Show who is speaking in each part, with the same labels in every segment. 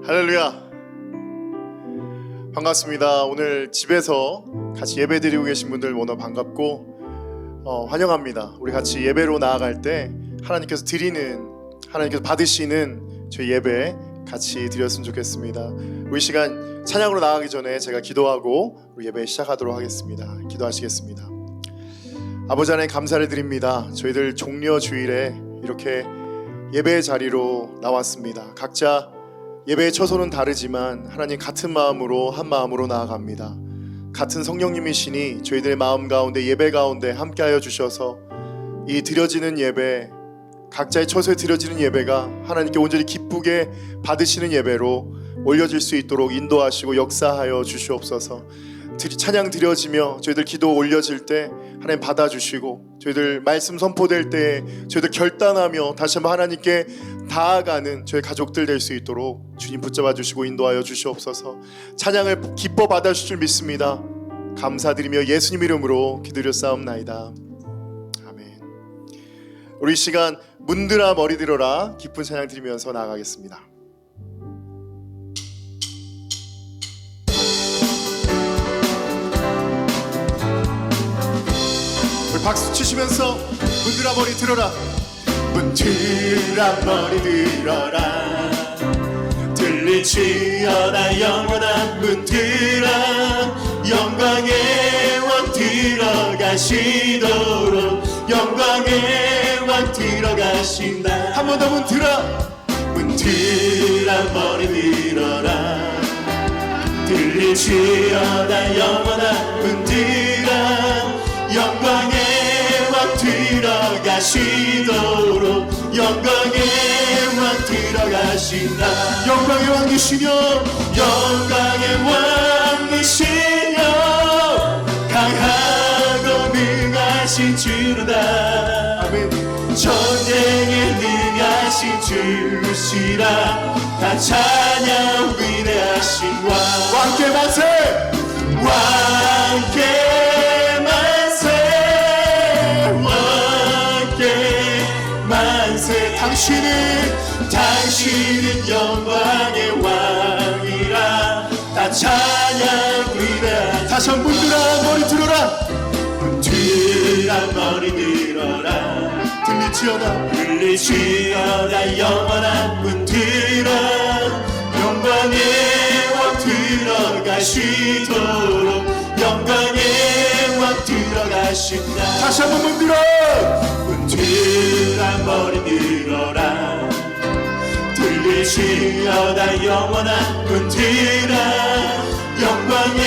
Speaker 1: 할렐루야, 반갑습니다. 오늘 집에서 같이 예배 드리고 계신 분들 너무 반갑고 환영합니다. 우리 같이 예배로 나아갈 때 하나님께서 받으시는 저희 예배 같이 드렸으면 좋겠습니다. 우리 시간 찬양으로 나가기 전에 제가 기도하고 우리 예배 시작하도록 하겠습니다. 기도하시겠습니다. 아버지 하나님 감사를 드립니다. 저희들 종려 주일에 이렇게 예배의 자리로 나왔습니다. 각자 예배의 처소는 다르지만 하나님 같은 마음으로 한 마음으로 나아갑니다. 같은 성령님이시니 저희들의 마음 가운데 예배 가운데 함께하여 주셔서 이 드려지는 예배, 각자의 처소에 드려지는 예배가 하나님께 온전히 기쁘게 받으시는 예배로 올려질 수 있도록 인도하시고 역사하여 주시옵소서. 찬양 드려지며 저희들 기도 올려질 때 하나님 받아주시고, 저희들 말씀 선포될 때 저희들 결단하며 다시 한번 하나님께 다가가는 저희 가족들 될 수 있도록 주님 붙잡아 주시고 인도하여 주시옵소서. 찬양을 기뻐 받아주실 줄 믿습니다. 감사드리며 예수님 이름으로 기도드렸사옵나이다. 아멘. 우리 이 시간 문들아 머리 들어라 기쁜 찬양 드리면서 나아가겠습니다. 우리 박수 치시면서 문들아 머리 들어라, 문들아 머리 들어라, 들릴지어다 영원한 문들아, 영광의 왕 들어가시도록 영광의 왕 들어가신다. 한 번 더 문들아, 문들아 머리 들어라, 들릴지어다 영원한 문들아, 영광의 왕 들어가시도록 영광의 왕 들어가신다. 영광의 왕이시며 영광의 왕이시며 강하고 능하신 주로다. 아멘. 전쟁에 능하신 주시라. 다 찬양 위대하신 왕. 왕께 만세, 왕께 당신은 영광의 왕이라. 다 찬양 위대하신. 다시 한 번 문들아 머리 들어라, 문들아 머리 들어라, 들릴지어다 영원한 문들아, 영광의 왕 들어가시도록 영광의 왕 들어가신다. 다시 한 번 문들아, 문들아 머리 들어라, 들릴지어다 영원한 문들아, 영광의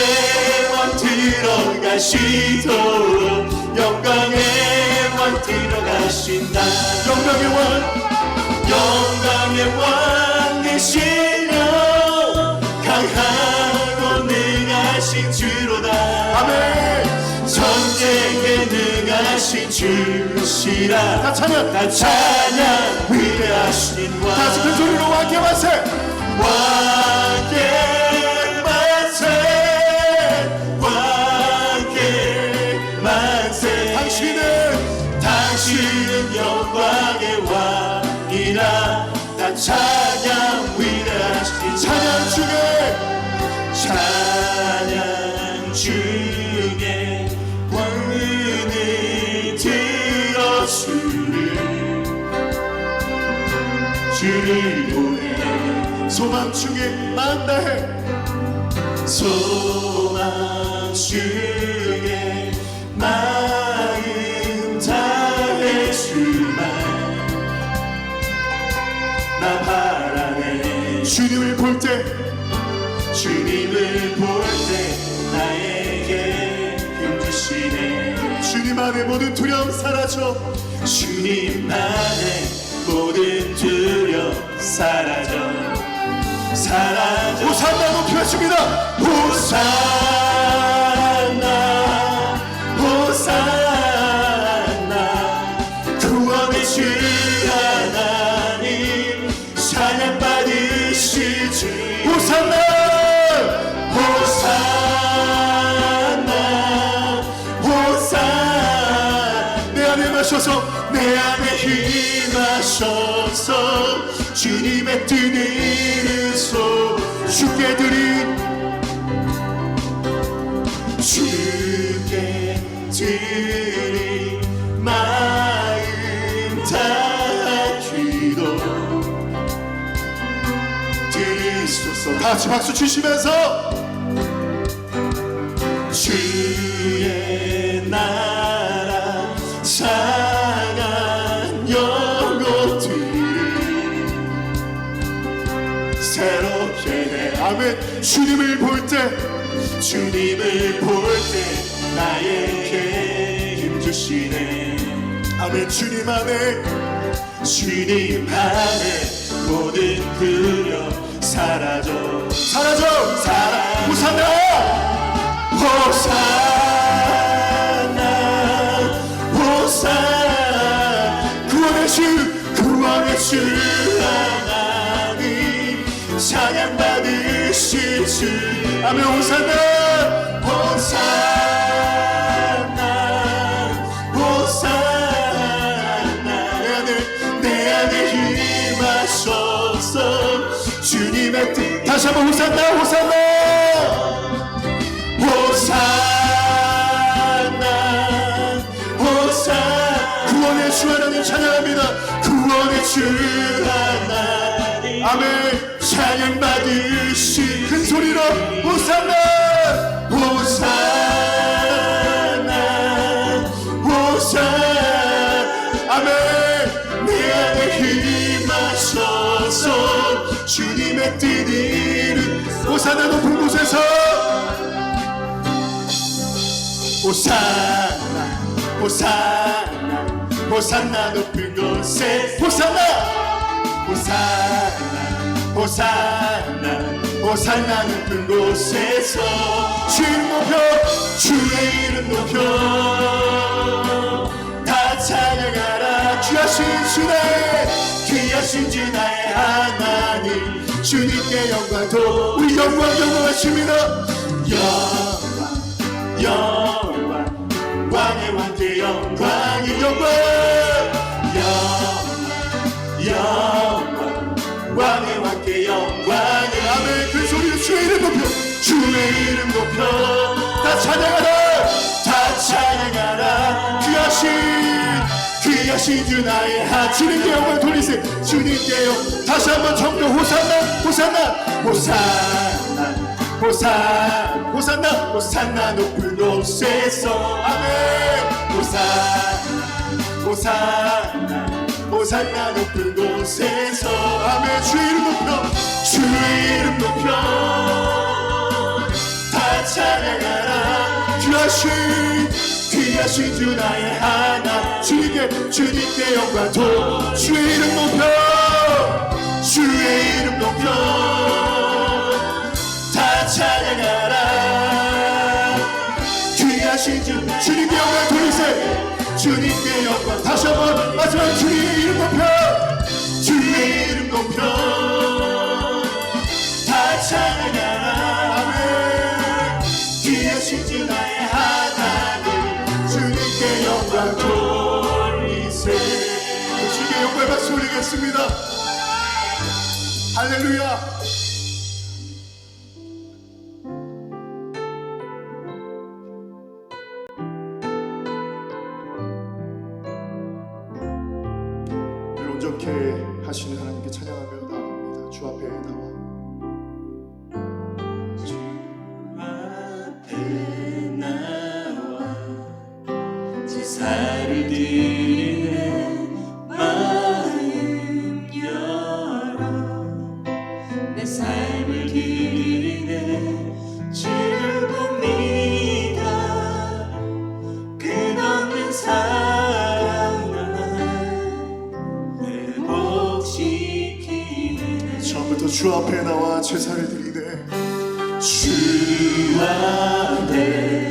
Speaker 1: 왕 들어가시도록
Speaker 2: 인도하시도록 영광의 왕 들어가신다. 영광의 왕 되시며 강하고 능하신 주로다.
Speaker 1: 아멘.
Speaker 2: 전쟁에 능하신 주시라.
Speaker 1: 다 찬양
Speaker 2: 위대하신 왕.
Speaker 1: 다시 큰 소리로 왕께 만세.
Speaker 2: 왕께 만세. 왕께 만세. 당신은 영광의 왕이라. 다 찬양 위대하신
Speaker 1: 찬양
Speaker 2: 중에 왕을 들어주를 주를 보내.
Speaker 1: 소망 중에 만다해.
Speaker 2: 소망 중에 마음 다해 주만 나 바라네.
Speaker 1: 주님을 볼 때
Speaker 2: 나에게 힘주시네.
Speaker 1: 주님 안에 모든 두려움 사라져.
Speaker 2: 주님 안에 모든 두려움 사라져.
Speaker 1: 호산나 높여줍니다.
Speaker 2: 호산나 구원의 주 하나님 찬양 받으실 주.
Speaker 1: 호산나
Speaker 2: 내 안에 힘하셔서 주님의 뜻 이루소.
Speaker 1: 주께 드린
Speaker 2: 마음 다 기도 드리소서.
Speaker 1: 다 같이 박수 치시면서
Speaker 2: 주의 나라 상한 영혼들을 새롭게 내.
Speaker 1: 아멘. 주님을 볼 때
Speaker 2: 나에게 힘주시네.
Speaker 1: 아멘. 주님 안에
Speaker 2: 모든 두려움 사라져.
Speaker 1: 호산나
Speaker 2: 구원의 주 하나님 찬양 받으실 주.
Speaker 1: 아멘. 호산나
Speaker 2: 내 안에 힘하셔서 주님의 뜻.
Speaker 1: 다시 한번 호산나 구원의 주 하나님 찬양합니다.
Speaker 2: 구원의 주 하나님
Speaker 1: 아멘.
Speaker 2: 찬양 받으시.
Speaker 1: 큰 소리로 호산나 아멘.
Speaker 2: 내 안에 힘하셔서 주님의 뜻 이루.
Speaker 1: 호산나 높은 곳에서
Speaker 2: 호산나 높은 곳에. 호산나 높은 곳에서 주의 이름 높여 다 찬양하라. 귀하신 주 나의 하나님 주님께 영광도.
Speaker 1: 우리 영광하십니다.
Speaker 2: 영광 왕의 왕께 영광이. 왕의 왕께 영광이.
Speaker 1: 아멘. 그 소리로 주의 이름 높여
Speaker 2: 다 찬양하라. 귀하신 주 나의 하나님
Speaker 1: 주님께 영광 돌리세요. 주님께 영광. 다시 한번 정도 호산나
Speaker 2: 높은 곳에서. 아멘. 호산나 높은 곳에서.
Speaker 1: 아멘. 주의 이름 높여
Speaker 2: 다 찬양하라. 귀하신 주 나의 하나 주님께 영광 주의 이름 높여 주의 이름 높여 다 찬양하라 귀하신 주님께 영광 돌리세 주님께 영광 다시 한번 마지막 주의 이름 높여 주의 이름 높여 다 찬양하라 아멘 귀하신 주 나의 하나님 주님께 영광 돌리세 주님께 영광 박수 올리겠습니다 할렐루야 온전케 하시는 하나님께 찬양하며 나아갑니다. 주 앞에 나와
Speaker 3: 제사를 드리네 마음 열어 내 삶을 드리네 주를 봅니다 끝없는 사랑 회복시키네
Speaker 2: 처음부터 주 앞에 나와 제사를 드리네
Speaker 3: 주 앞에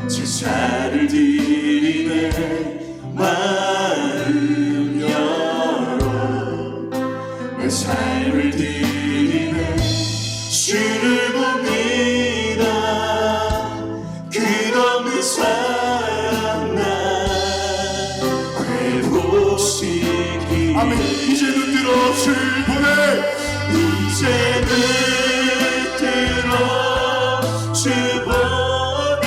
Speaker 3: 제사를 드리네 마음 열어 내 삶을 드리네 주를 봅니다 끝없는 사랑 나 회복시키네
Speaker 2: 아멘 이제 눈 들어 주를 보내
Speaker 3: 이제 눈 들어 주 보네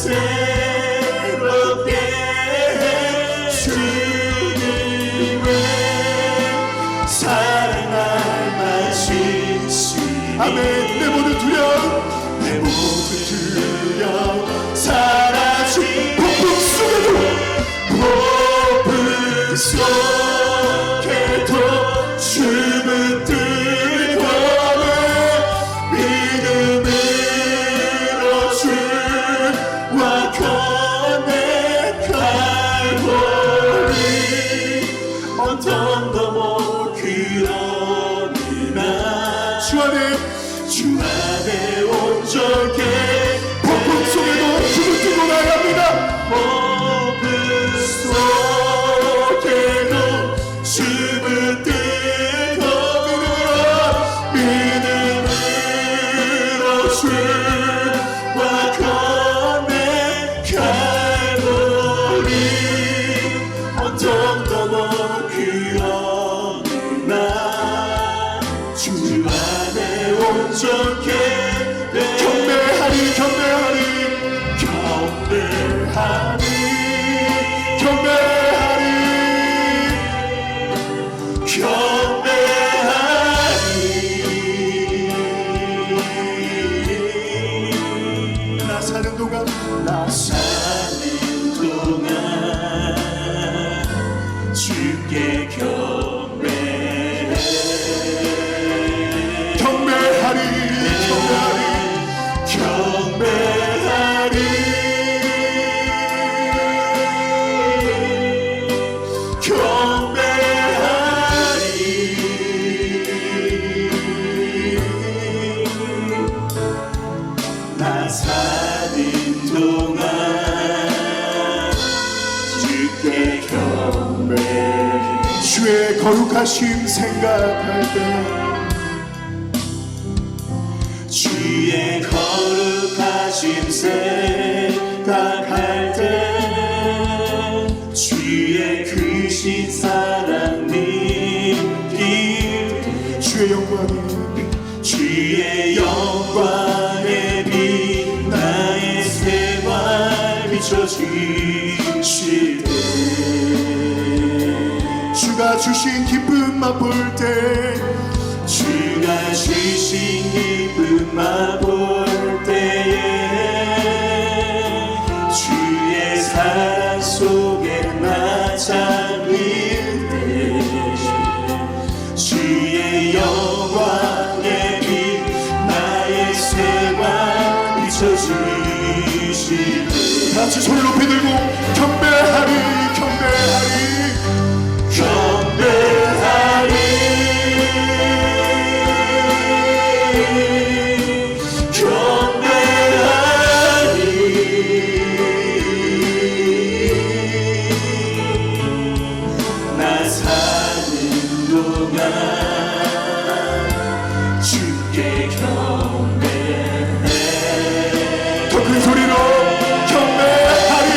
Speaker 3: 새롭게 해 주님의 사랑할 마신 시니
Speaker 2: 아멘 내 모든 두려움
Speaker 3: 내 모든 두려움 사라진
Speaker 2: 폭풍 속에도
Speaker 3: 폭풍 속에도 주문 뜨거운 믿음으로 주와 건네 갈보리 어떤 더모 그러니나 주 안에 온전케
Speaker 2: 폭풍 속에도 주를 뜨고 나야 합니다
Speaker 3: 폭풍 속에도 주문 뜨거운 믿음으로 주와 건네 갈보리 어떤 더모 그러나 주 안에 온전케
Speaker 2: 경배하리 경배하리
Speaker 3: 경배하리
Speaker 2: 경배하리
Speaker 3: 경배하리
Speaker 2: 나 사는 동안
Speaker 3: 나 사는 동안 주께 경배해
Speaker 2: 경배하리
Speaker 3: 경배하리 나 사는 동안 주께 경배해
Speaker 2: 주의 거룩하심 생각할 때
Speaker 3: 주의 거룩하심 생각할 때 주의 크신 사랑 느낄 때
Speaker 2: 주의 영광이
Speaker 3: 주의 영광에 빛 나의 생활 비춰주실 때
Speaker 2: 주가 주신 기쁨 맛볼 때
Speaker 3: 주가 주신 기쁨 맛볼 때에 주의 사랑 속에 나 잠길 때 주의 영광 주시네.
Speaker 2: 다 같이 손을 높이 들고 경배하리 경배하리
Speaker 3: 나 사는 동안 주께 경배해.
Speaker 2: 더 큰 소리로 경배하리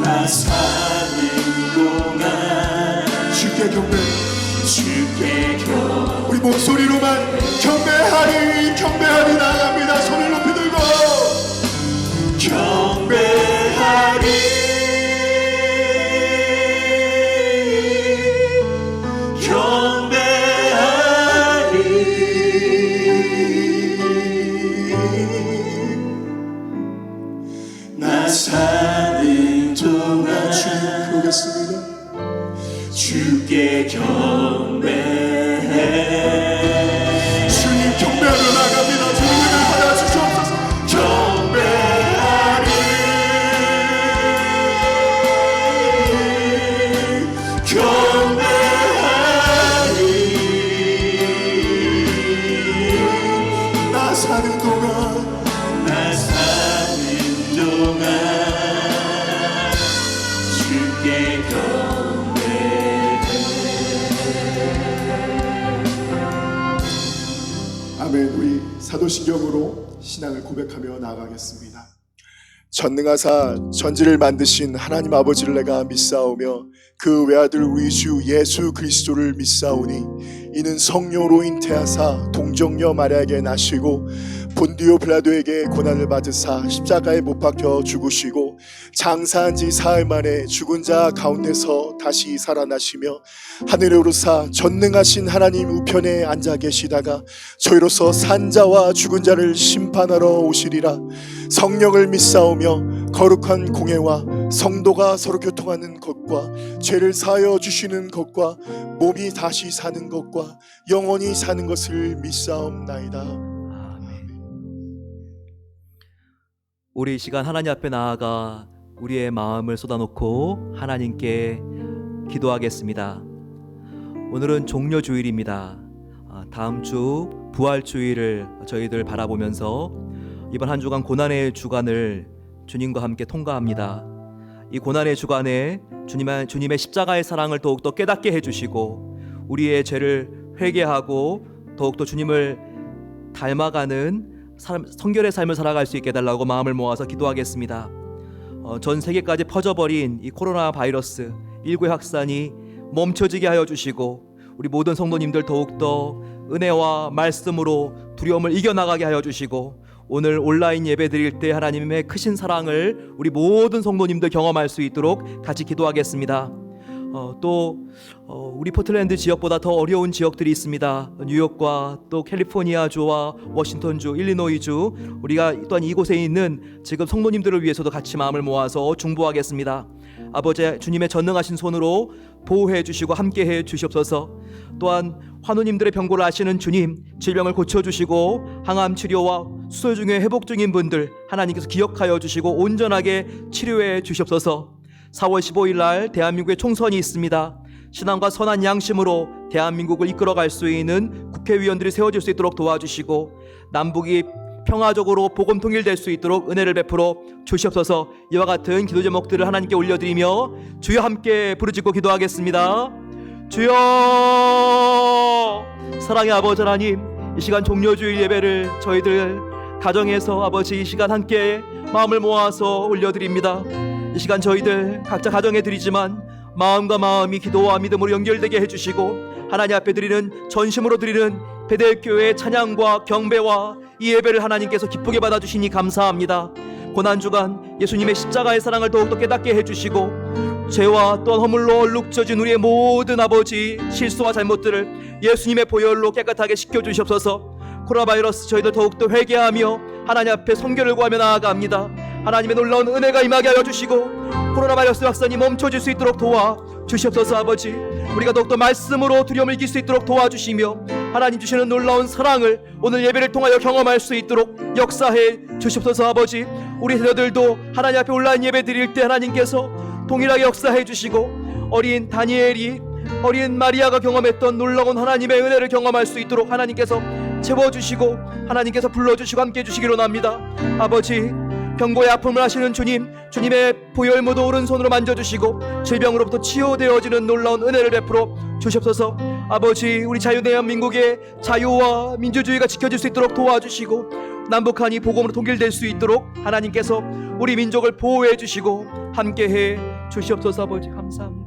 Speaker 3: 나 사는 동안
Speaker 2: 주께 경배
Speaker 3: 주께 경배해.
Speaker 2: 우리 목소리로만 경배하리 경배하리 나갑니다. 손을 높이 들고
Speaker 3: 경배하리 나 사는 동안
Speaker 2: 그러겠습니다.
Speaker 3: 주께 경배해.
Speaker 2: 주님 경배하러 나갑니다. 주님 은혜를 받아 주시옵소서.
Speaker 3: 경배하리 경배하리
Speaker 2: 나 사는 동안
Speaker 3: 나 사는 동안 주께 경배해.
Speaker 2: 아멘. 우리 사도신경으로 신앙을 고백하며 나아가겠습니다. 전능하사 전지를 만드신 하나님 아버지를 내가 믿사오며 그 외아들 우리 주 예수 그리스도를 믿사오니 이는 성령으로 잉태하사 동정녀 마리아에게 나시고 본디오 빌라도에게 고난을 받으사 십자가에 못 박혀 죽으시고 장사한 지 사흘 만에 죽은 자 가운데서 다시 살아나시며 하늘에 오르사 전능하신 하나님 우편에 앉아 계시다가 저희로서 산 자와 죽은 자를 심판하러 오시리라. 성령을 믿사오며 거룩한 공예와 성도가 서로 교통하는 것과 죄를 사하여 주시는 것과 몸이 다시 사는 것과 영원히 사는 것을 믿사옵나이다.
Speaker 4: 우리 이 시간 하나님 앞에 나아가 우리의 마음을 쏟아놓고 하나님께 기도하겠습니다. 오늘은 종려주일입니다. 다음 주 부활주일을 저희들 바라보면서 이번 한 주간 고난의 주간을 주님과 함께 통과합니다. 이 고난의 주간에 주님의 십자가의 사랑을 더욱더 깨닫게 해주시고 우리의 죄를 회개하고 더욱더 주님을 닮아가는 성결의 삶을 살아갈 수 있게 해달라고 마음을 모아서 기도하겠습니다. 전 세계까지 퍼져버린 이 코로나 바이러스 19의 확산이 멈춰지게 하여 주시고 우리 모든 성도님들 더욱더 은혜와 말씀으로 두려움을 이겨나가게 하여 주시고 오늘 온라인 예배 드릴 때 하나님의 크신 사랑을 우리 모든 성도님들 경험할 수 있도록 같이 기도하겠습니다. 우리 포틀랜드 지역보다 더 어려운 지역들이 있습니다. 뉴욕과 또 캘리포니아주와 워싱턴주, 일리노이주, 우리가 또한 이곳에 있는 지금 성도님들을 위해서도 같이 마음을 모아서 중보하겠습니다. 아버지 주님의 전능하신 손으로 보호해 주시고 함께해 주시옵소서. 또한 환우님들의 병고를 아시는 주님, 질병을 고쳐주시고 항암 치료와 수술 중에 회복 중인 분들 하나님께서 기억하여 주시고 온전하게 치료해 주시옵소서. 4월 15일 날 대한민국에 총선이 있습니다. 신앙과 선한 양심으로 대한민국을 이끌어갈 수 있는 국회의원들이 세워질 수 있도록 도와주시고 남북이 평화적으로 복음 통일될 수 있도록 은혜를 베풀어 주시옵소서. 이와 같은 기도 제목들을 하나님께 올려드리며 주여 함께 부르짖고 기도하겠습니다. 주여, 사랑의 아버지 하나님, 이 시간 종려주일 예배를 저희들 가정에서 아버지 이 시간 함께 마음을 모아서 올려드립니다. 이 시간 저희들 각자 가정에 드리지만 마음과 마음이 기도와 믿음으로 연결되게 해주시고 하나님 앞에 드리는 전심으로 드리는 베델교회의 찬양과 경배와 이 예배를 하나님께서 기쁘게 받아주시니 감사합니다. 고난주간 예수님의 십자가의 사랑을 더욱더 깨닫게 해주시고 죄와 또한 허물로 얼룩져진 우리의 모든 아버지 실수와 잘못들을 예수님의 보혈로 깨끗하게 씻겨주시옵소서. 코로나 바이러스 저희들 더욱더 회개하며 하나님 앞에 성결을 구하며 나아갑니다. 하나님의 놀라운 은혜가 임하게 하여 주시고 코로나 바이러스 확산이 멈춰질 수 있도록 도와 주시옵소서. 아버지, 우리가 더욱더 말씀으로 두려움을 이길 수 있도록 도와주시며 하나님 주시는 놀라운 사랑을 오늘 예배를 통하여 경험할 수 있도록 역사해 주시옵소서. 아버지, 우리 자녀들도 하나님 앞에 온라인 예배 드릴 때 하나님께서 동일하게 역사해 주시고 어린 다니엘이 어린 마리아가 경험했던 놀라운 하나님의 은혜를 경험할 수 있도록 하나님께서 채워주시고 하나님께서 불러주시고 함께해 주시기로 원합니다. 아버지, 병고의 아픔을 하시는 주님, 주님의 보혈무도 오른손으로 만져주시고 질병으로부터 치유되어지는 놀라운 은혜를 베풀어 주시옵소서. 아버지, 우리 자유대한민국의 자유와 민주주의가 지켜질 수 있도록 도와주시고 남북한이 복음으로 통일될 수 있도록 하나님께서 우리 민족을 보호해 주시고 함께해 주시옵소서. 아버지, 감사합니다.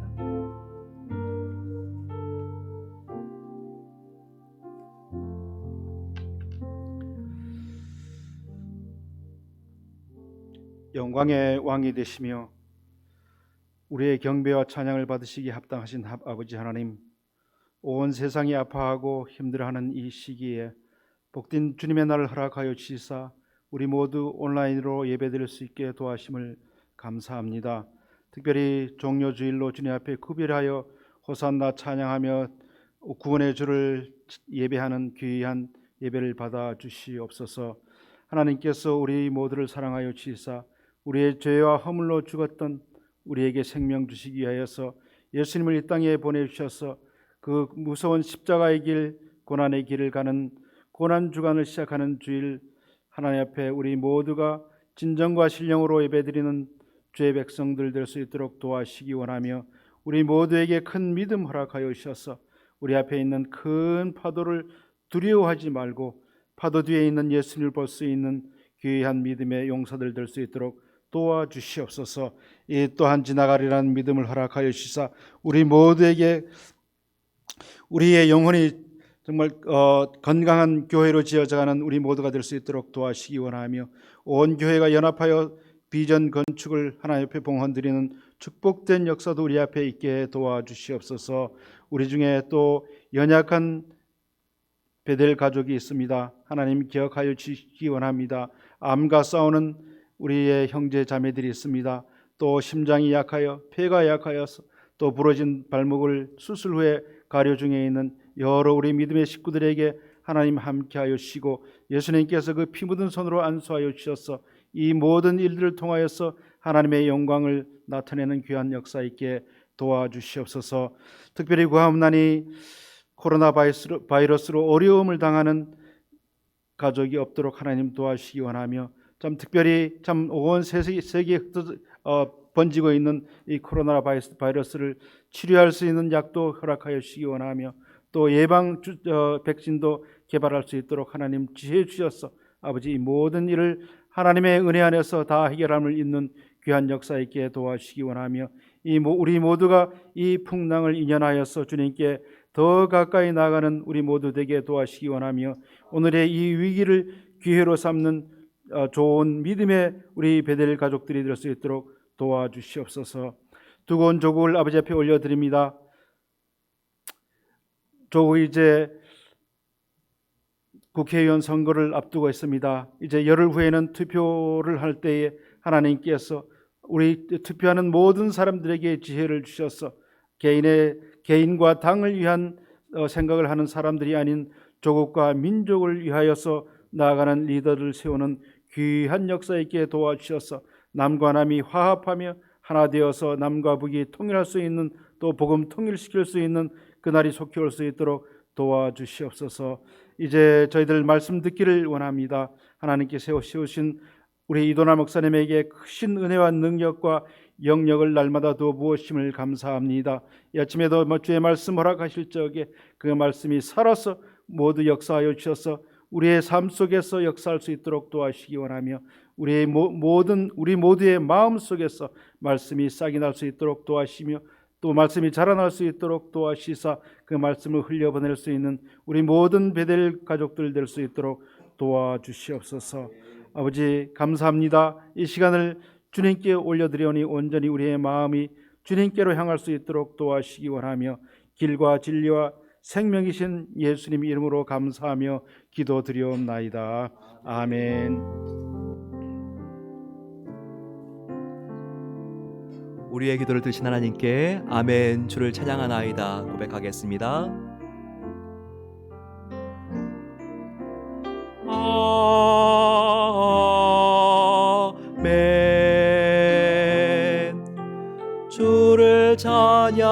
Speaker 5: 영광의 왕이 되시며 우리의 경배와 찬양을 받으시기에 합당하신 아버지 하나님, 온 세상이 아파하고 힘들어하는 이 시기에 복된 주님의 날을 허락하여 주시사 우리 모두 온라인으로 예배드릴 수 있게 도와심을 감사합니다. 특별히 종료주일로 주님 앞에 구별하여 호산나 찬양하며 구원의 주를 예배하는 귀한 예배를 받아 주시옵소서. 하나님께서 우리 모두를 사랑하여 주시사 우리의 죄와 허물로 죽었던 우리에게 생명 주시기 위하여서 예수님을 이 땅에 보내주셔서 그 무서운 십자가의 길, 고난의 길을 가는 고난주간을 시작하는 주일, 하나님 앞에 우리 모두가 진정과 신령으로 예배드리는 주의 백성들 될 수 있도록 도와주시기 원하며 우리 모두에게 큰 믿음 허락하여 주셔서 우리 앞에 있는 큰 파도를 두려워하지 말고 파도 뒤에 있는 예수님을 볼 수 있는 귀한 믿음의 용사들 될 수 있도록 도와주시옵소서. 이 또한 지나가리라는 믿음을 허락하여 주시사 우리 모두에게 우리의 영혼이 정말 건강한 교회로 지어져가는 우리 모두가 될 수 있도록 도와주시기 원하며 온 교회가 연합하여 비전 건축을 하나님 옆에 봉헌드리는 축복된 역사도 우리 앞에 있게 도와주시옵소서. 우리 중에 또 연약한 베델 가족이 있습니다. 하나님 기억하여 주시기 원합니다. 암과 싸우는 우리의 형제 자매들이 있습니다. 또 심장이 약하여 폐가 약하여서 또 부러진 발목을 수술 후에 가려 중에 있는 여러 우리 믿음의 식구들에게 하나님 함께하여 주시고 예수님께서 그 피 묻은 손으로 안수하여 주셔서 이 모든 일들을 통하여서 하나님의 영광을 나타내는 귀한 역사 있게 도와주시옵소서. 특별히 구하옵나니 코로나 바이러스로 어려움을 당하는 가족이 없도록 하나님 도와주시기 원하며 참 특별히 참 온 세계에 번지고 있는 이 코로나 바이러스를 치료할 수 있는 약도 허락하여 주시기 원하며 또 예방 백신도 개발할 수 있도록 하나님 지혜해 주셔서 아버지 이 모든 일을 하나님의 은혜 안에서 다 해결함을 잇는 귀한 역사 있게 도와주시기 원하며 우리 모두가 이 풍랑을 인연하여서 주님께 더 가까이 나아가는 우리 모두 되게 도와주시기 원하며 오늘의 이 위기를 기회로 삼는 좋은 믿음의 우리 베델 가족들이 될 수 있도록 도와주시옵소서. 두고온 조국을 아버지 앞에 올려드립니다. 조국 이제 국회의원 선거를 앞두고 있습니다. 이제 열흘 후에는 투표를 할 때에 하나님께서 우리 투표하는 모든 사람들에게 지혜를 주셔서 개인과 당을 위한 생각을 하는 사람들이 아닌 조국과 민족을 위하여서 나아가는 리더를 세우는 귀한 역사 있게 도와주셔서 남과 남이 화합하며 하나 되어서 남과 북이 통일할 수 있는 또 복음 통일시킬 수 있는 그날이 속히 올 수 있도록 도와주시옵소서. 이제 저희들 말씀 듣기를 원합니다. 하나님께 세우신 우리 이도나 목사님에게 크신 은혜와 능력과 영역을 날마다 두어 부으심을 감사합니다. 이 아침에도 주의 말씀 허락하실 적에 그 말씀이 살아서 모두 역사하여 주셔서 우리의 삶 속에서 역사할 수 있도록 도와주시기 원하며 우리 모두의 마음 속에서 말씀이 싹이 날 수 있도록 도와주시며 또 말씀이 자라날 수 있도록 도와주시사 그 말씀을 흘려보낼 수 있는 우리 모든 베델 가족들 될 수 있도록 도와주시옵소서. 아버지 감사합니다. 이 시간을 주님께 올려드리오니 온전히 우리의 마음이 주님께로 향할 수 있도록 도와주시기 원하며 길과 진리와 생명이신 예수님 이름으로 감사하며 기도드리옵나이다. 아멘.
Speaker 4: 우리의 기도를 들으신 하나님께 아멘 주를 찬양하나이다 고백하겠습니다. 아멘. 주를 찬양하나이다.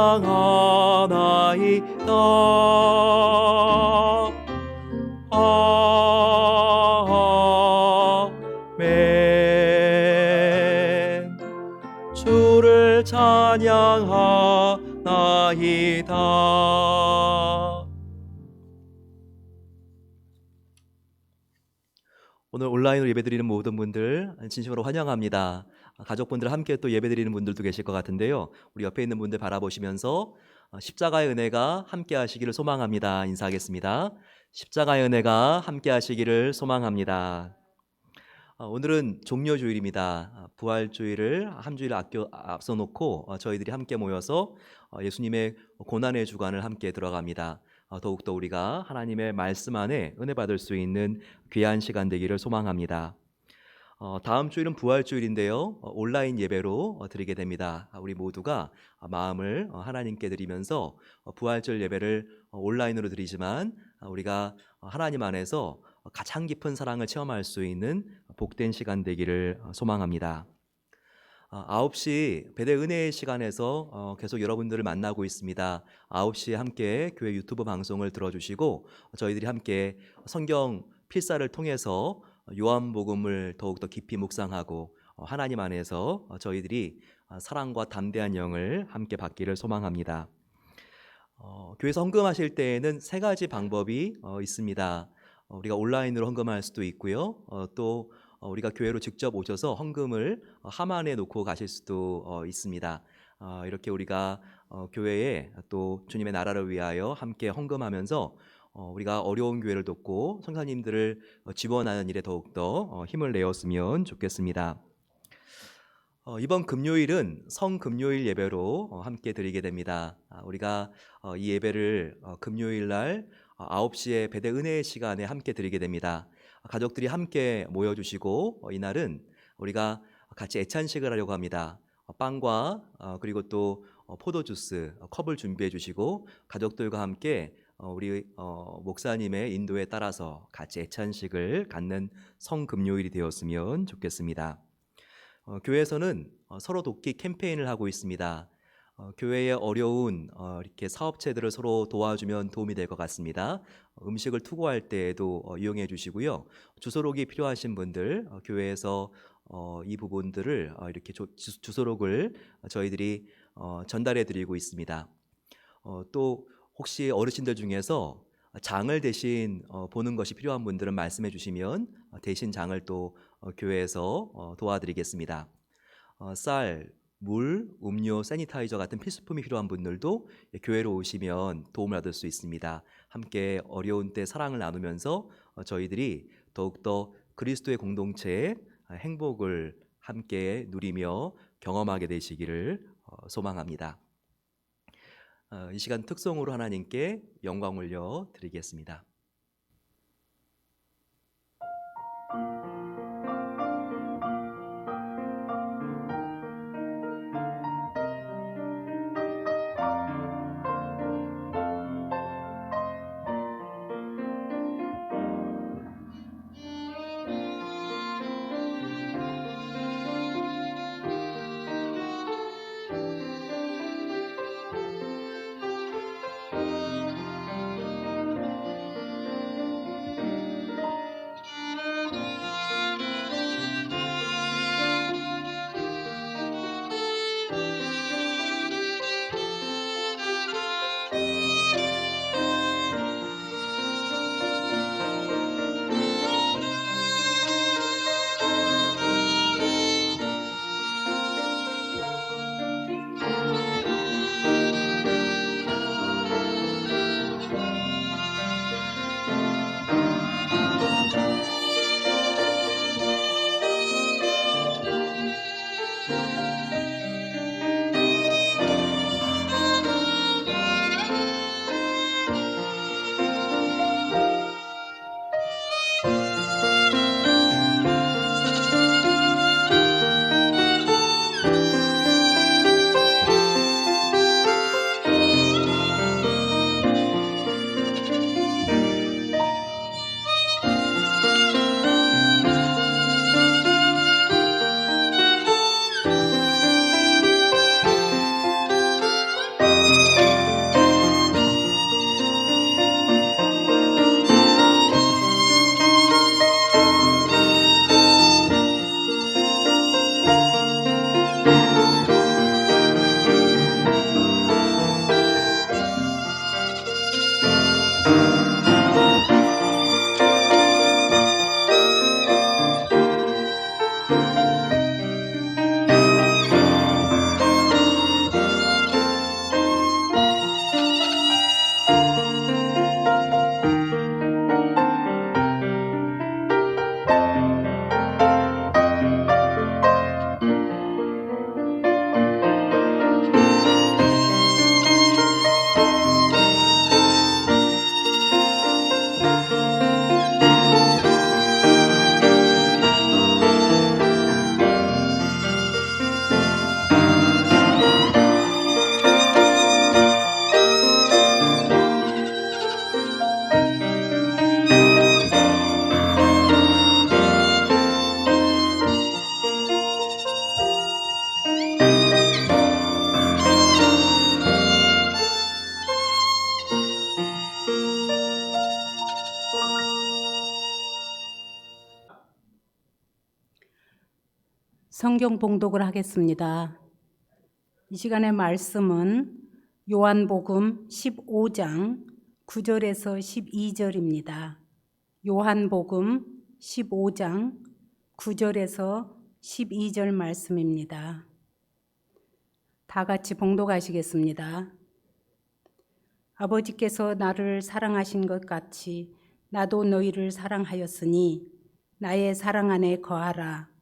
Speaker 4: 아멘. 주를 찬양하나이다. 오늘 온라인으로 예배드리는 모든 분들 진심으로 환영합니다. 가족분들 함께 또 예배드리는 분들도 계실 것 같은데요. 우리 옆에 있는 분들 바라보시면서 십자가의 은혜가 함께 하시기를 소망합니다. 인사하겠습니다. 십자가의 은혜가 함께 하시기를 소망합니다. 오늘은 종려주일입니다. 부활주일을 한 주일 앞서 놓고 저희들이 함께 모여서 예수님의 고난의 주간을 함께 들어갑니다. 더욱더 우리가 하나님의 말씀 안에 은혜 받을 수 있는 귀한 시간 되기를 소망합니다. 다음 주일은 부활주일인데요. 온라인 예배로 드리게 됩니다. 우리 모두가 마음을 하나님께 드리면서 부활절 예배를 온라인으로 드리지만 우리가 하나님 안에서 가장 깊은 사랑을 체험할 수 있는 복된 시간 되기를 소망합니다. 9시 배대 은혜의 시간에서 계속 여러분들을 만나고 있습니다. 9시에 함께 교회 유튜브 방송을 들어주시고 저희들이 함께 성경 필사를 통해서 요한복음을 더욱더 깊이 묵상하고 하나님 안에서 저희들이 사랑과 담대한 영을 함께 받기를 소망합니다. 교회에서 헌금하실 때에는 세 가지 방법이 있습니다. 우리가 온라인으로 헌금할 수도 있고요. 또 우리가 교회로 직접 오셔서 헌금을 하만에 놓고 가실 수도 있습니다. 이렇게 우리가 교회에 또 주님의 나라를 위하여 함께 헌금하면서 우리가 어려운 교회를 돕고 성사님들을 지원하는 일에 더욱더 힘을 내었으면 좋겠습니다. 이번 금요일은 성금요일 예배로 함께 드리게 됩니다. 우리가 이 예배를 금요일 날 9시에 배대 은혜의 시간에 함께 드리게 됩니다. 가족들이 함께 모여주시고 이날은 우리가 같이 애찬식을 하려고 합니다. 빵과 그리고 또 포도주스 컵을 준비해 주시고 가족들과 함께 우리 목사님의 인도에 따라서 같이 애찬식을 갖는 성금요일이 되었으면 좋겠습니다. 교회에서는 서로 돕기 캠페인을 하고 있습니다. 교회의 어려운 이렇게 사업체들을 서로 도와주면 도움이 될 것 같습니다. 음식을 투고할 때에도 이용해 주시고요. 주소록이 필요하신 분들 교회에서 이 부분들을 이렇게 주소록을 저희들이 전달해 드리고 있습니다. 또 혹시 어르신들 중에서 장을 대신 보는 것이 필요한 분들은 말씀해 주시면 대신 장을 또 교회에서 도와드리겠습니다. 쌀, 물, 음료, 세니타이저 같은 필수품이 필요한 분들도 교회로 오시면 도움을 받을 수 있습니다. 함께 어려운 때 사랑을 나누면서 저희들이 더욱더 그리스도의 공동체의 행복을 함께 누리며 경험하게 되시기를 소망합니다. 이 시간 특송으로 하나님께 영광 올려 드리겠습니다.
Speaker 6: 성경 봉독을 하겠습니다. 이 시간의 말씀은 요한복음 15장 9절에서 12절입니다. 요한복음 15장 9절에서 12절 말씀입니다. 다 같이 봉독하시겠습니다. 아버지께서 나를 사랑하신 것 같이 나도 너희를 사랑하였으니 나의 사랑 안에 거하라.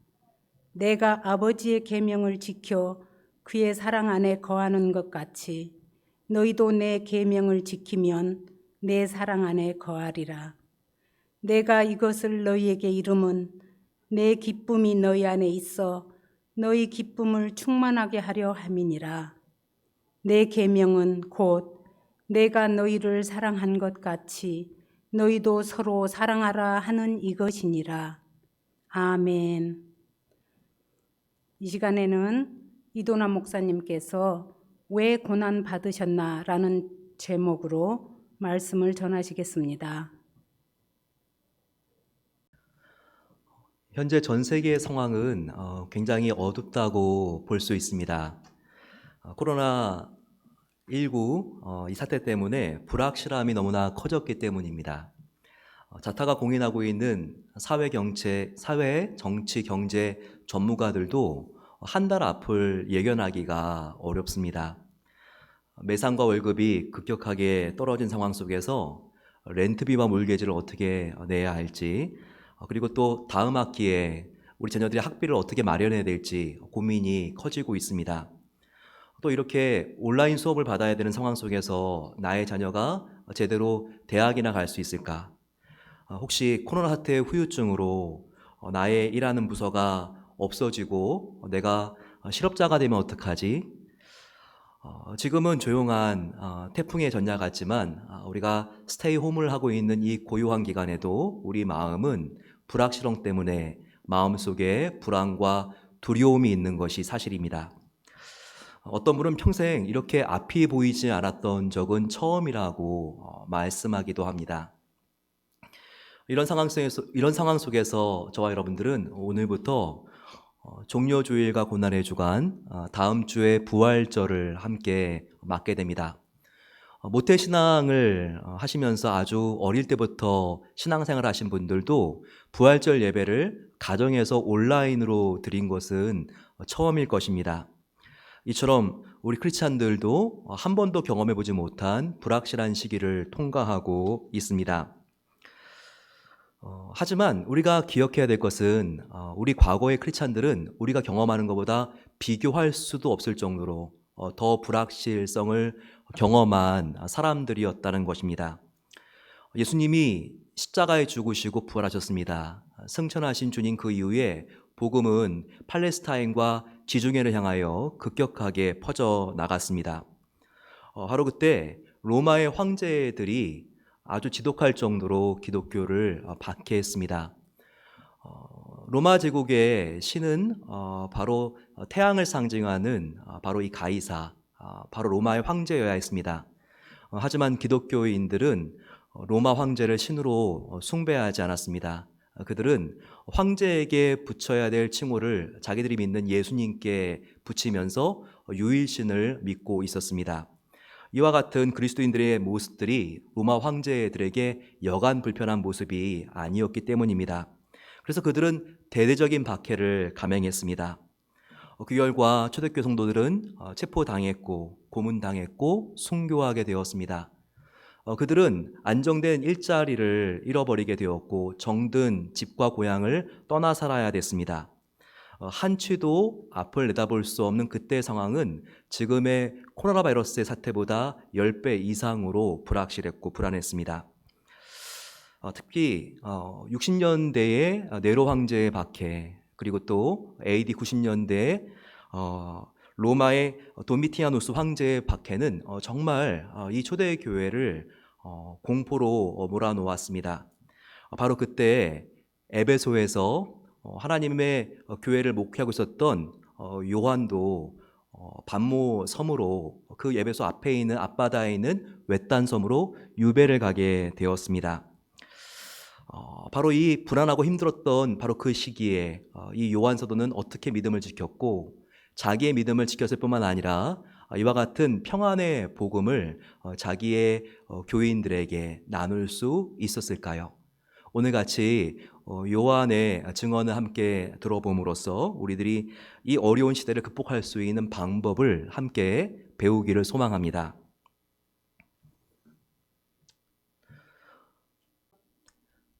Speaker 6: 내가 아버지의 계명을 지켜 그의 사랑 안에 거하는 것 같이 너희도 내 계명을 지키면 내 사랑 안에 거하리라. 내가 이것을 너희에게 이름은 내 기쁨이 너희 안에 있어 너희 기쁨을 충만하게 하려 함이니라. 내 계명은 곧 내가 너희를 사랑한 것 같이 너희도 서로 사랑하라 하는 이것이니라. 아멘. 이 시간에는 이도나 목사님께서 왜 고난 받으셨나라는 제목으로 말씀을 전하시겠습니다.
Speaker 4: 현재 전 세계의 상황은 굉장히 어둡다고 볼 수 있습니다. 코로나19 이 사태 때문에 불확실함이 너무나 커졌기 때문입니다. 자타가 공인하고 있는 사회, 정치, 경제 전문가들도 한 달 앞을 예견하기가 어렵습니다. 매상과 월급이 급격하게 떨어진 상황 속에서 렌트비와 몰개지를 어떻게 내야 할지, 그리고 또 다음 학기에 우리 자녀들의 학비를 어떻게 마련해야 될지 고민이 커지고 있습니다. 또 이렇게 온라인 수업을 받아야 되는 상황 속에서 나의 자녀가 제대로 대학이나 갈 수 있을까? 혹시 코로나 사태의 후유증으로 나의 일하는 부서가 없어지고 내가 실업자가 되면 어떡하지? 지금은 조용한 태풍의 전야 같지만 우리가 스테이 홈을 하고 있는 이 고요한 기간에도 우리 마음은 불확실성 때문에 마음속에 불안과 두려움이 있는 것이 사실입니다. 어떤 분은 평생 이렇게 앞이 보이지 않았던 적은 처음이라고 말씀하기도 합니다. 이런 상황 속에서 저와 여러분들은 오늘부터 종려주일과 고난의 주간, 다음 주에 부활절을 함께 맞게 됩니다. 모태신앙을 하시면서 아주 어릴 때부터 신앙생활 하신 분들도 부활절 예배를 가정에서 온라인으로 드린 것은 처음일 것입니다. 이처럼 우리 크리스찬들도 한 번도 경험해보지 못한 불확실한 시기를 통과하고 있습니다. 하지만 우리가 기억해야 될 것은 우리 과거의 크리스찬들은 우리가 경험하는 것보다 비교할 수도 없을 정도로 더 불확실성을 경험한 사람들이었다는 것입니다. 예수님이 십자가에 죽으시고 부활하셨습니다. 승천하신 주님 그 이후에 복음은 팔레스타인과 지중해를 향하여 급격하게 퍼져나갔습니다. 바로 그때 로마의 황제들이 아주 지독할 정도로 기독교를 박해했습니다. 로마 제국의 신은 바로 태양을 상징하는 바로 이 가이사, 바로 로마의 황제여야 했습니다. 하지만 기독교인들은 로마 황제를 신으로 숭배하지 않았습니다. 그들은 황제에게 붙여야 될 칭호를 자기들이 믿는 예수님께 붙이면서 유일신을 믿고 있었습니다. 이와 같은 그리스도인들의 모습들이 로마 황제들에게 여간 불편한 모습이 아니었기 때문입니다. 그래서 그들은 대대적인 박해를 감행했습니다. 그 결과 초대교회 성도들은 체포당했고 고문당했고 순교하게 되었습니다. 그들은 안정된 일자리를 잃어버리게 되었고 정든 집과 고향을 떠나 살아야 됐습니다. 한치도 앞을 내다볼 수 없는 그때의 상황은 지금의 코로나 바이러스의 사태보다 10배 이상으로 불확실했고 불안했습니다. 특히 60년대의 네로 황제의 박해, 그리고 또 AD 90년대에 로마의 도미티아누스 황제의 박해는 정말 이 초대교회를 공포로 몰아놓았습니다. 바로 그때 에베소에서 하나님의 교회를 목회하고 있었던 요한도 반모 섬으로 그 에베소 앞에 있는 앞바다에 있는 외딴 섬으로 유배를 가게 되었습니다. 바로 이 불안하고 힘들었던 바로 그 시기에 이 요한 사도는 어떻게 믿음을 지켰고 자기의 믿음을 지켰을 뿐만 아니라 이와 같은 평안의 복음을 자기의 교인들에게 나눌 수 있었을까요? 오늘 같이 요한의 증언을 함께 들어봄으로써 우리들이 이 어려운 시대를 극복할 수 있는 방법을 함께 배우기를 소망합니다.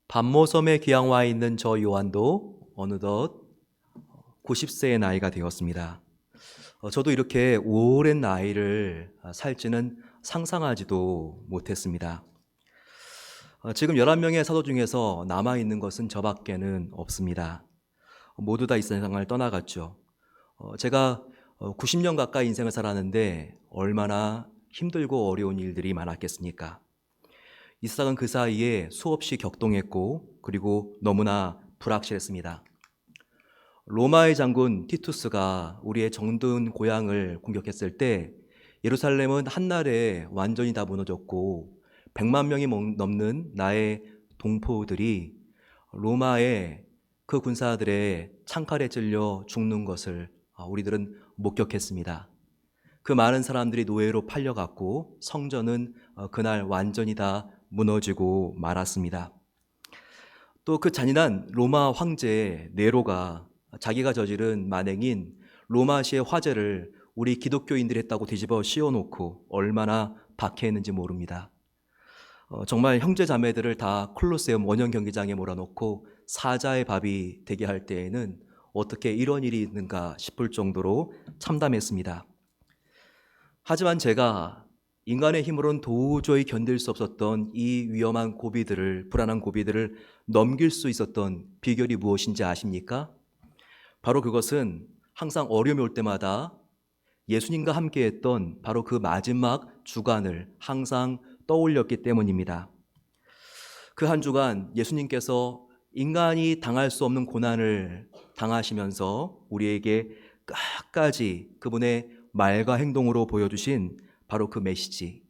Speaker 4: 반모섬에 귀양 와 있는 저 요한도 어느덧 90세의 나이가 되었습니다. 저도 이렇게 오랜 나이를 살지는 상상하지도 못했습니다. 지금 11명의 사도 중에서 남아있는 것은 저밖에는 없습니다. 모두 다 이 세상을 떠나갔죠. 제가 90년 가까이 인생을 살았는데 얼마나 힘들고 어려운 일들이 많았겠습니까? 이 세상은 그 사이에 수없이 격동했고 그리고 너무나 불확실했습니다. 로마의 장군 티투스가 우리의 정든 고향을 공격했을 때 예루살렘은 한날에 완전히 다 무너졌고 100만 명이 넘는 나의 동포들이 로마의 그 군사들의 창칼에 찔려 죽는 것을 우리들은 목격했습니다. 그 많은 사람들이 노예로 팔려갔고 성전은 그날 완전히 다 무너지고 말았습니다. 또 그 잔인한 로마 황제 네로가 자기가 저지른 만행인 로마시의 화재를 우리 기독교인들이 했다고 뒤집어 씌워놓고 얼마나 박해했는지 모릅니다. 정말 형제 자매들을 다 콜로세움 원형 경기장에 몰아놓고 사자의 밥이 되게 할 때에는 어떻게 이런 일이 있는가 싶을 정도로 참담했습니다. 하지만 제가 인간의 힘으로는 도저히 견딜 수 없었던 이 위험한 고비들을, 불안한 고비들을 넘길 수 있었던 비결이 무엇인지 아십니까? 바로 그것은 항상 어려움이 올 때마다 예수님과 함께했던 바로 그 마지막 주간을 항상 떠올렸기 때문입니다. 그 한 주간 예수님께서 인간이 당할 수 없는 고난을 당하시면서 우리에게 끝까지 그분의 말과 행동으로 보여주신 바로 그 메시지,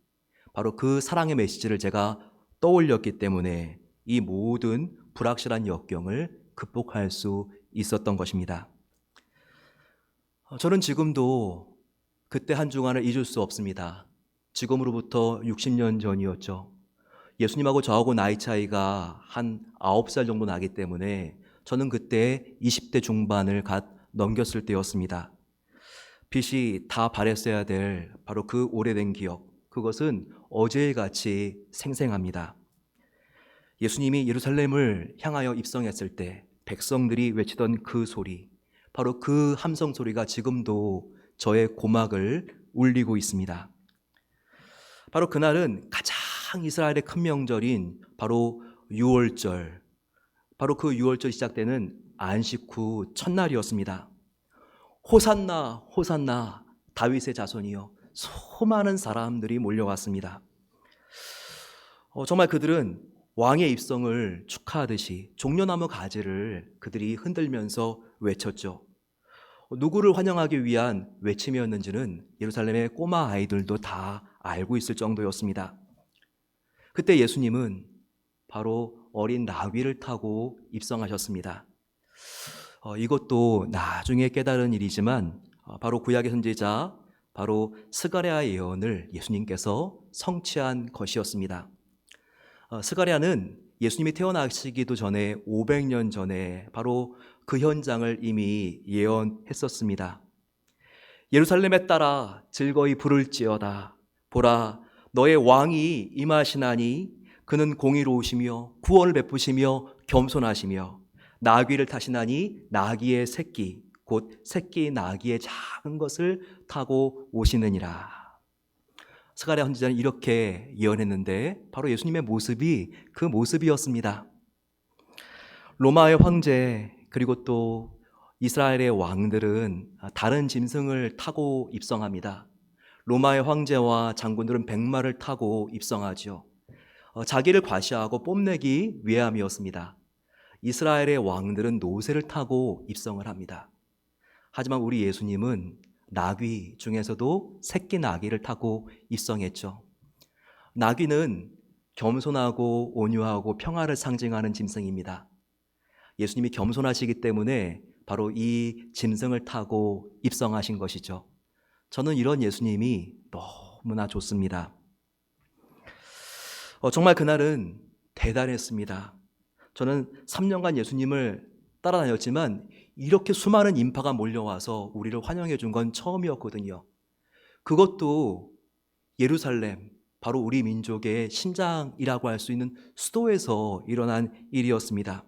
Speaker 4: 바로 그 사랑의 메시지를 제가 떠올렸기 때문에 이 모든 불확실한 역경을 극복할 수 있었던 것입니다. 저는 지금도 그때 한 주간을 잊을 수 없습니다. 지금으로부터 60년 전이었죠. 예수님하고 저하고 나이 차이가 한 9살 정도 나기 때문에 저는 그때 20대 중반을 갓 넘겼을 때였습니다. 빛이 다 발했어야 될 바로 그 오래된 기억, 그것은 어제같이 생생합니다. 예수님이 예루살렘을 향하여 입성했을 때 백성들이 외치던 그 소리, 바로 그 함성 소리가 지금도 저의 고막을 울리고 있습니다. 바로 그날은 가장 이스라엘의 큰 명절인 바로 유월절, 바로 그 유월절 시작되는 안식 후 첫날이었습니다. 호산나 호산나 다윗의 자손이여, 수많은 사람들이 몰려왔습니다. 정말 그들은 왕의 입성을 축하하듯이 종려나무 가지를 그들이 흔들면서 외쳤죠. 누구를 환영하기 위한 외침이었는지는 예루살렘의 꼬마 아이들도 다 알고 있을 정도였습니다. 그때 예수님은 바로 어린 나귀를 타고 입성하셨습니다. 이것도 나중에 깨달은 일이지만 바로 구약의 선지자 바로 스가랴의 예언을 예수님께서 성취한 것이었습니다. 스가랴는 예수님이 태어나시기도 전에 500년 전에 바로 그 현장을 이미 예언했었습니다. 예루살렘에 따라 즐거이 부를지어다. 보라, 너의 왕이 임하시나니 그는 공의로우시며 구원을 베푸시며 겸손하시며 나귀를 타시나니 나귀의 새끼, 곧 새끼 나귀의 작은 것을 타고 오시느니라. 스가랴 선지자는 이렇게 예언했는데 바로 예수님의 모습이 그 모습이었습니다. 로마의 황제 그리고 또 이스라엘의 왕들은 다른 짐승을 타고 입성합니다. 로마의 황제와 장군들은 백마를 타고 입성하죠. 자기를 과시하고 뽐내기 위함이었습니다. 이스라엘의 왕들은 노새를 타고 입성을 합니다. 하지만 우리 예수님은 나귀 중에서도 새끼 나귀를 타고 입성했죠. 나귀는 겸손하고 온유하고 평화를 상징하는 짐승입니다. 예수님이 겸손하시기 때문에 바로 이 짐승을 타고 입성하신 것이죠. 저는 이런 예수님이 너무나 좋습니다. 정말 그날은 대단했습니다. 저는 3년간 예수님을 따라다녔지만 이렇게 수많은 인파가 몰려와서 우리를 환영해 준 건 처음이었거든요. 그것도 예루살렘, 바로 우리 민족의 심장이라고 할 수 있는 수도에서 일어난 일이었습니다.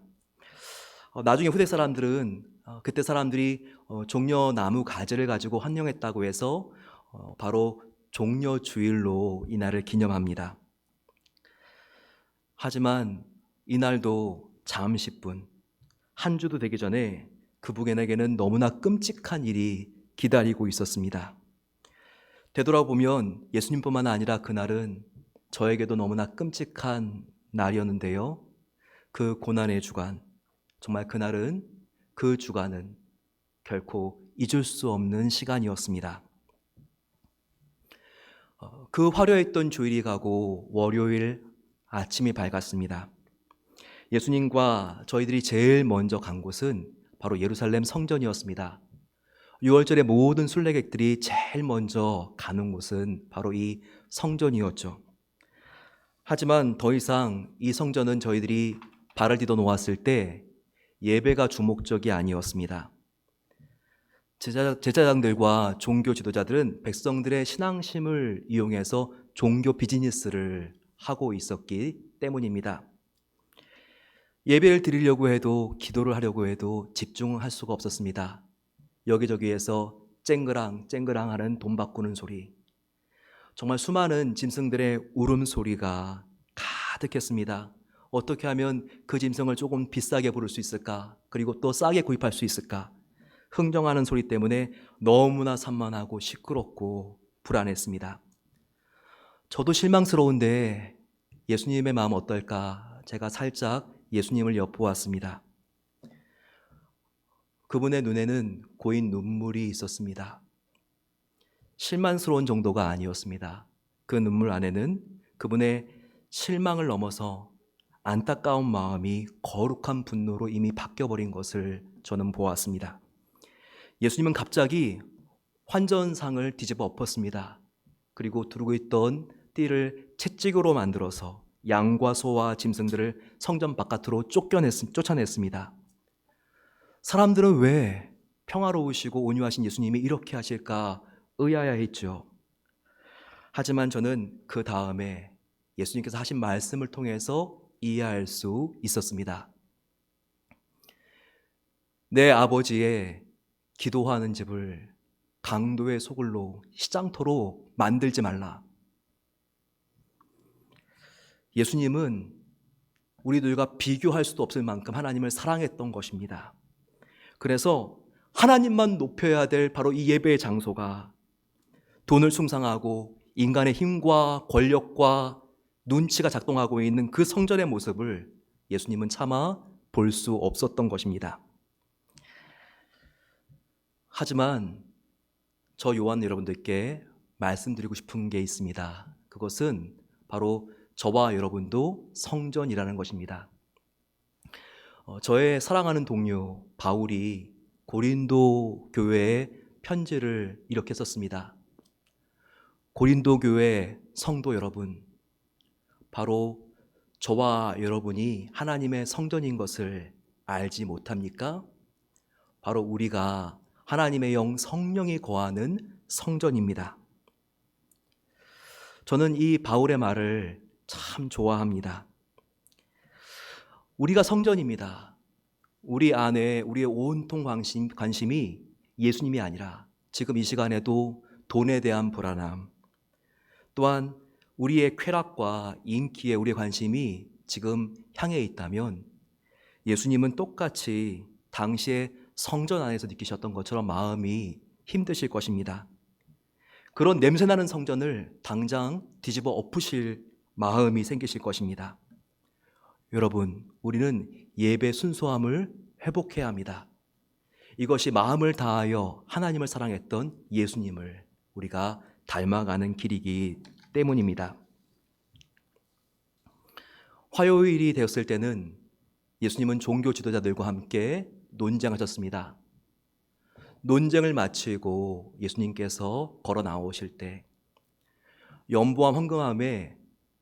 Speaker 4: 나중에 후대 사람들은 그때 사람들이 종려나무 가지를 가지고 환영했다고 해서 바로 종려주일로 이날을 기념합니다. 하지만 이날도 잠시뿐, 한 주도 되기 전에 그분에게는 너무나 끔찍한 일이 기다리고 있었습니다. 되돌아보면 예수님뿐만 아니라 그날은 저에게도 너무나 끔찍한 날이었는데요. 그 고난의 주간, 정말 그날은, 그 주간은 결코 잊을 수 없는 시간이었습니다. 그 화려했던 주일이 가고 월요일 아침이 밝았습니다. 예수님과 저희들이 제일 먼저 간 곳은 바로 예루살렘 성전이었습니다. 6월절에 모든 순례객들이 제일 먼저 가는 곳은 바로 이 성전이었죠. 하지만 더 이상 이 성전은 저희들이 발을 디뎌 놓았을 때 예배가 주목적이 아니었습니다. 제사장들과 종교 지도자들은 백성들의 신앙심을 이용해서 종교 비즈니스를 하고 있었기 때문입니다. 예배를 드리려고 해도, 기도를 하려고 해도 집중할 수가 없었습니다. 여기저기에서 쨍그랑 쨍그랑 하는 돈 바꾸는 소리, 정말 수많은 짐승들의 울음소리가 가득했습니다. 어떻게 하면 그 짐승을 조금 비싸게 부를 수 있을까? 그리고 또 싸게 구입할 수 있을까? 흥정하는 소리 때문에 너무나 산만하고 시끄럽고 불안했습니다. 저도 실망스러운데 예수님의 마음 어떨까? 제가 살짝 예수님을 엿보았습니다. 그분의 눈에는 고인 눈물이 있었습니다. 실망스러운 정도가 아니었습니다. 그 눈물 안에는 그분의 실망을 넘어서 안타까운 마음이 거룩한 분노로 이미 바뀌어버린 것을 저는 보았습니다. 예수님은 갑자기 환전상을 뒤집어 엎었습니다. 그리고 두르고 있던 띠를 채찍으로 만들어서 양과 소와 짐승들을 성전 바깥으로 쫓아냈습니다. 사람들은 왜 평화로우시고 온유하신 예수님이 이렇게 하실까 의아해했죠. 하지만 저는 그 다음에 예수님께서 하신 말씀을 통해서 이해할 수 있었습니다. 내 아버지의 기도하는 집을 강도의 소굴로, 시장터로 만들지 말라. 예수님은 우리들과 비교할 수도 없을 만큼 하나님을 사랑했던 것입니다. 그래서 하나님만 높여야 될 바로 이 예배의 장소가 돈을 숭상하고 인간의 힘과 권력과 눈치가 작동하고 있는 그 성전의 모습을 예수님은 차마 볼 수 없었던 것입니다. 하지만 저 요한 여러분들께 말씀드리고 싶은 게 있습니다. 그것은 바로 저와 여러분도 성전이라는 것입니다. 저의 사랑하는 동료 바울이 고린도 교회에 편지를 이렇게 썼습니다. 고린도 교회 성도 여러분, 바로 저와 여러분이 하나님의 성전인 것을 알지 못합니까? 바로 우리가 하나님의 영 성령이 거하는 성전입니다. 저는 이 바울의 말을 참 좋아합니다. 우리가 성전입니다. 우리 안에 우리의 온통 관심이 예수님이 아니라 지금 이 시간에도 돈에 대한 불안함, 또한 우리의 쾌락과 인기에 우리의 관심이 지금 향해 있다면 예수님은 똑같이 당시에 성전 안에서 느끼셨던 것처럼 마음이 힘드실 것입니다. 그런 냄새나는 성전을 당장 뒤집어 엎으실 마음이 생기실 것입니다. 여러분, 우리는 예배 순수함을 회복해야 합니다. 이것이 마음을 다하여 하나님을 사랑했던 예수님을 우리가 닮아가는 길이기 때문입니다. 화요일이 되었을 때는 예수님은 종교 지도자들과 함께 논쟁하셨습니다. 논쟁을 마치고 예수님께서 걸어 나오실 때 연보암 황금함에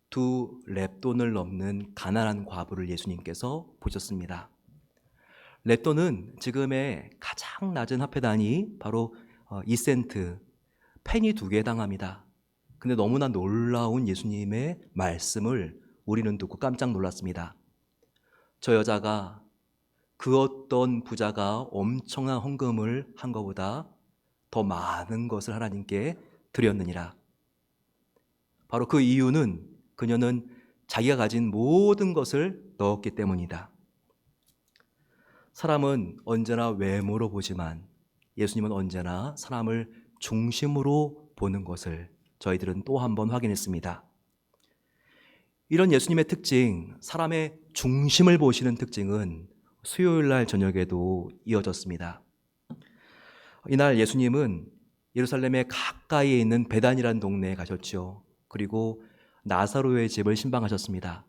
Speaker 4: 2렙돈을 넘는 가난한 과부를 예수님께서 보셨습니다. 렙돈은 지금의 가장 낮은 화폐 단위 바로 2센트, 페니 2개 해당합니다. 근데 너무나 놀라운 예수님의 말씀을 우리는 듣고 깜짝 놀랐습니다. 저 여자가 그 어떤 부자가 엄청난 헌금을 한 것보다 더 많은 것을 하나님께 드렸느니라. 바로 그 이유는 그녀는 자기가 가진 모든 것을 넣었기 때문이다. 사람은 언제나 외모로 보지만 예수님은 언제나 사람을 중심으로 보는 것을 저희들은 또 한 번 확인했습니다. 이런 예수님의 특징, 사람의 중심을 보시는 특징은 수요일 날 저녁에도 이어졌습니다. 이날 예수님은 예루살렘에 가까이에 있는 베단이라는 동네에 가셨죠. 그리고 나사로의 집을 신방하셨습니다.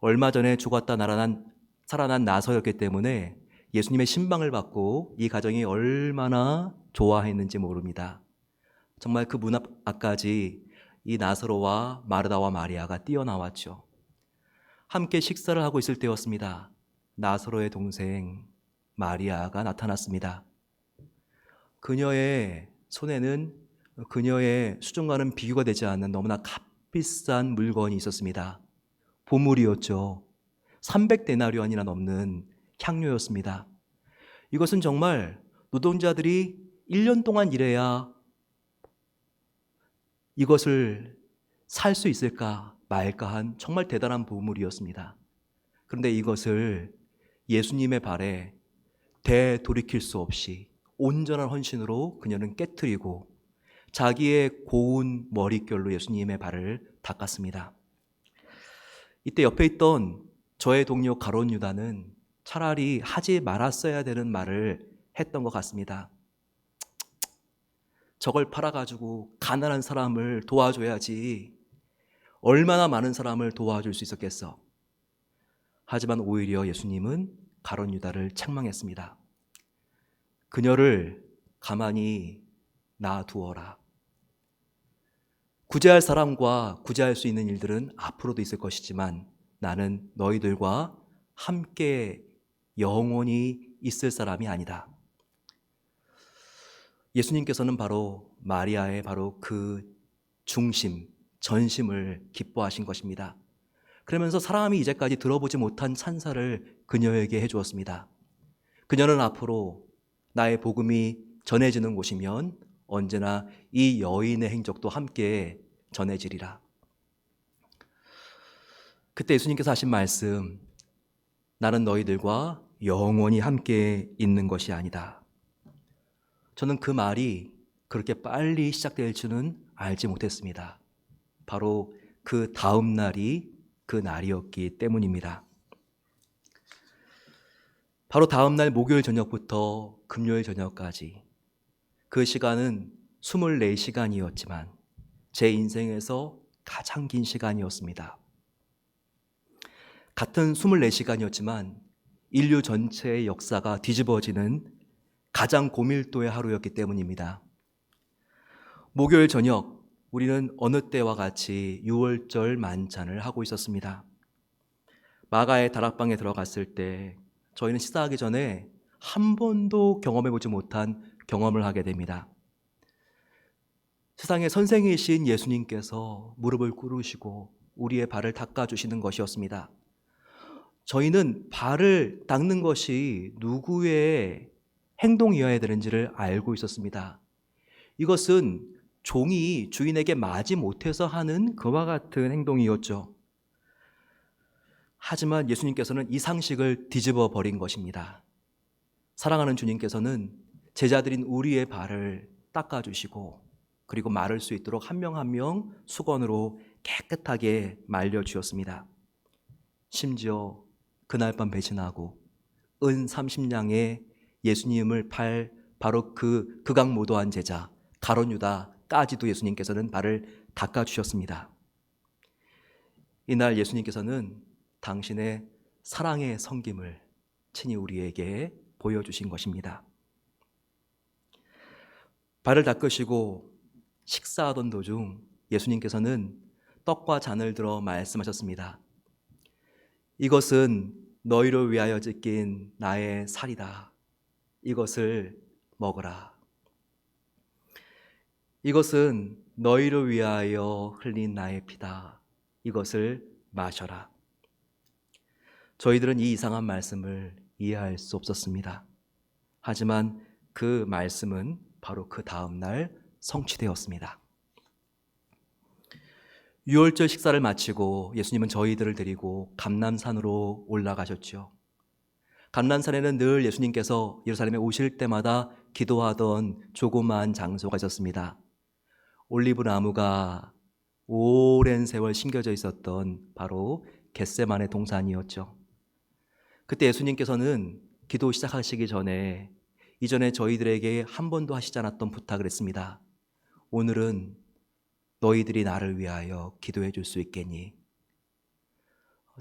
Speaker 4: 얼마 전에 죽었다 살아난 나사로였기 때문에 예수님의 신방을 받고 이 가정이 얼마나 좋아했는지 모릅니다. 정말 그 문 앞까지 이 나사로와 마르다와 마리아가 뛰어나왔죠. 함께 식사를 하고 있을 때였습니다. 나사로의 동생 마리아가 나타났습니다. 그녀의 손에는 그녀의 수준과는 비교가 되지 않는 너무나 값비싼 물건이 있었습니다. 보물이었죠. 300데나리온이나 넘는 향료였습니다. 이것은 정말 노동자들이 1년 동안 일해야 이것을 살 수 있을까 말까 한 정말 대단한 보물이었습니다. 그런데 이것을 예수님의 발에 되돌이킬 수 없이 온전한 헌신으로 그녀는 깨트리고 자기의 고운 머릿결로 예수님의 발을 닦았습니다. 이때 옆에 있던 저의 동료 가룟 유다는 차라리 하지 말았어야 되는 말을 했던 것 같습니다. 저걸 팔아가지고 가난한 사람을 도와줘야지 얼마나 많은 사람을 도와줄 수 있었겠어. 하지만 오히려 예수님은 가룟 유다를 책망했습니다. 그녀를 가만히 놔두어라. 구제할 사람과 구제할 수 있는 일들은 앞으로도 있을 것이지만 나는 너희들과 함께 영원히 있을 사람이 아니다. 예수님께서는 바로 마리아의 바로 그 중심, 전심을 기뻐하신 것입니다. 그러면서 사람이 이제까지 들어보지 못한 찬사를 그녀에게 해주었습니다. 그녀는 앞으로 나의 복음이 전해지는 곳이면 언제나 이 여인의 행적도 함께 전해지리라. 그때 예수님께서 하신 말씀, 나는 너희들과 영원히 함께 있는 것이 아니다. 저는 그 말이 그렇게 빨리 시작될 줄은 알지 못했습니다. 바로 그 다음 날이 그 날이었기 때문입니다. 바로 다음 날 목요일 저녁부터 금요일 저녁까지 그 시간은 24시간이었지만 제 인생에서 가장 긴 시간이었습니다. 같은 24시간이었지만 인류 전체의 역사가 뒤집어지는 가장 고밀도의 하루였기 때문입니다. 목요일 저녁 우리는 어느 때와 같이 유월절 만찬을 하고 있었습니다. 마가의 다락방에 들어갔을 때 저희는 식사하기 전에 한 번도 경험해보지 못한 경험을 하게 됩니다. 세상의 선생이신 예수님께서 무릎을 꿇으시고 우리의 발을 닦아주시는 것이었습니다. 저희는 발을 닦는 것이 누구의 행동이어야 되는지를 알고 있었습니다. 이것은 종이 주인에게 마지 못해서 하는 그와 같은 행동이었죠. 하지만 예수님께서는 이 상식을 뒤집어 버린 것입니다. 사랑하는 주님께서는 제자들인 우리의 발을 닦아주시고 그리고 마를 수 있도록 한 명 한 명 수건으로 깨끗하게 말려주었습니다. 심지어 그날 밤 배신하고 은 30냥에 예수님을 바로 그 극악무도한 제자 가룟 유다까지도 예수님께서는 발을 닦아주셨습니다. 이날 예수님께서는 당신의 사랑의 섬김을 친히 우리에게 보여주신 것입니다. 발을 닦으시고 식사하던 도중 예수님께서는 떡과 잔을 들어 말씀하셨습니다. 이것은 너희를 위하여 찢긴 나의 살이다. 이것을 먹으라. 이것은 너희를 위하여 흘린 나의 피다. 이것을 마셔라. 저희들은 이 이상한 말씀을 이해할 수 없었습니다. 하지만 그 말씀은 바로 그 다음 날 성취되었습니다. 유월절 식사를 마치고 예수님은 저희들을 데리고 감람산으로 올라가셨죠. 감람산에는 늘 예수님께서 예루살렘에 오실 때마다 기도하던 조그마한 장소가 있었습니다. 올리브 나무가 오랜 세월 심겨져 있었던 바로 겟세마네 동산이었죠. 그때 예수님께서는 기도 시작하시기 전에 이전에 저희들에게 한 번도 하시지 않았던 부탁을 했습니다. 오늘은 너희들이 나를 위하여 기도해 줄 수 있겠니?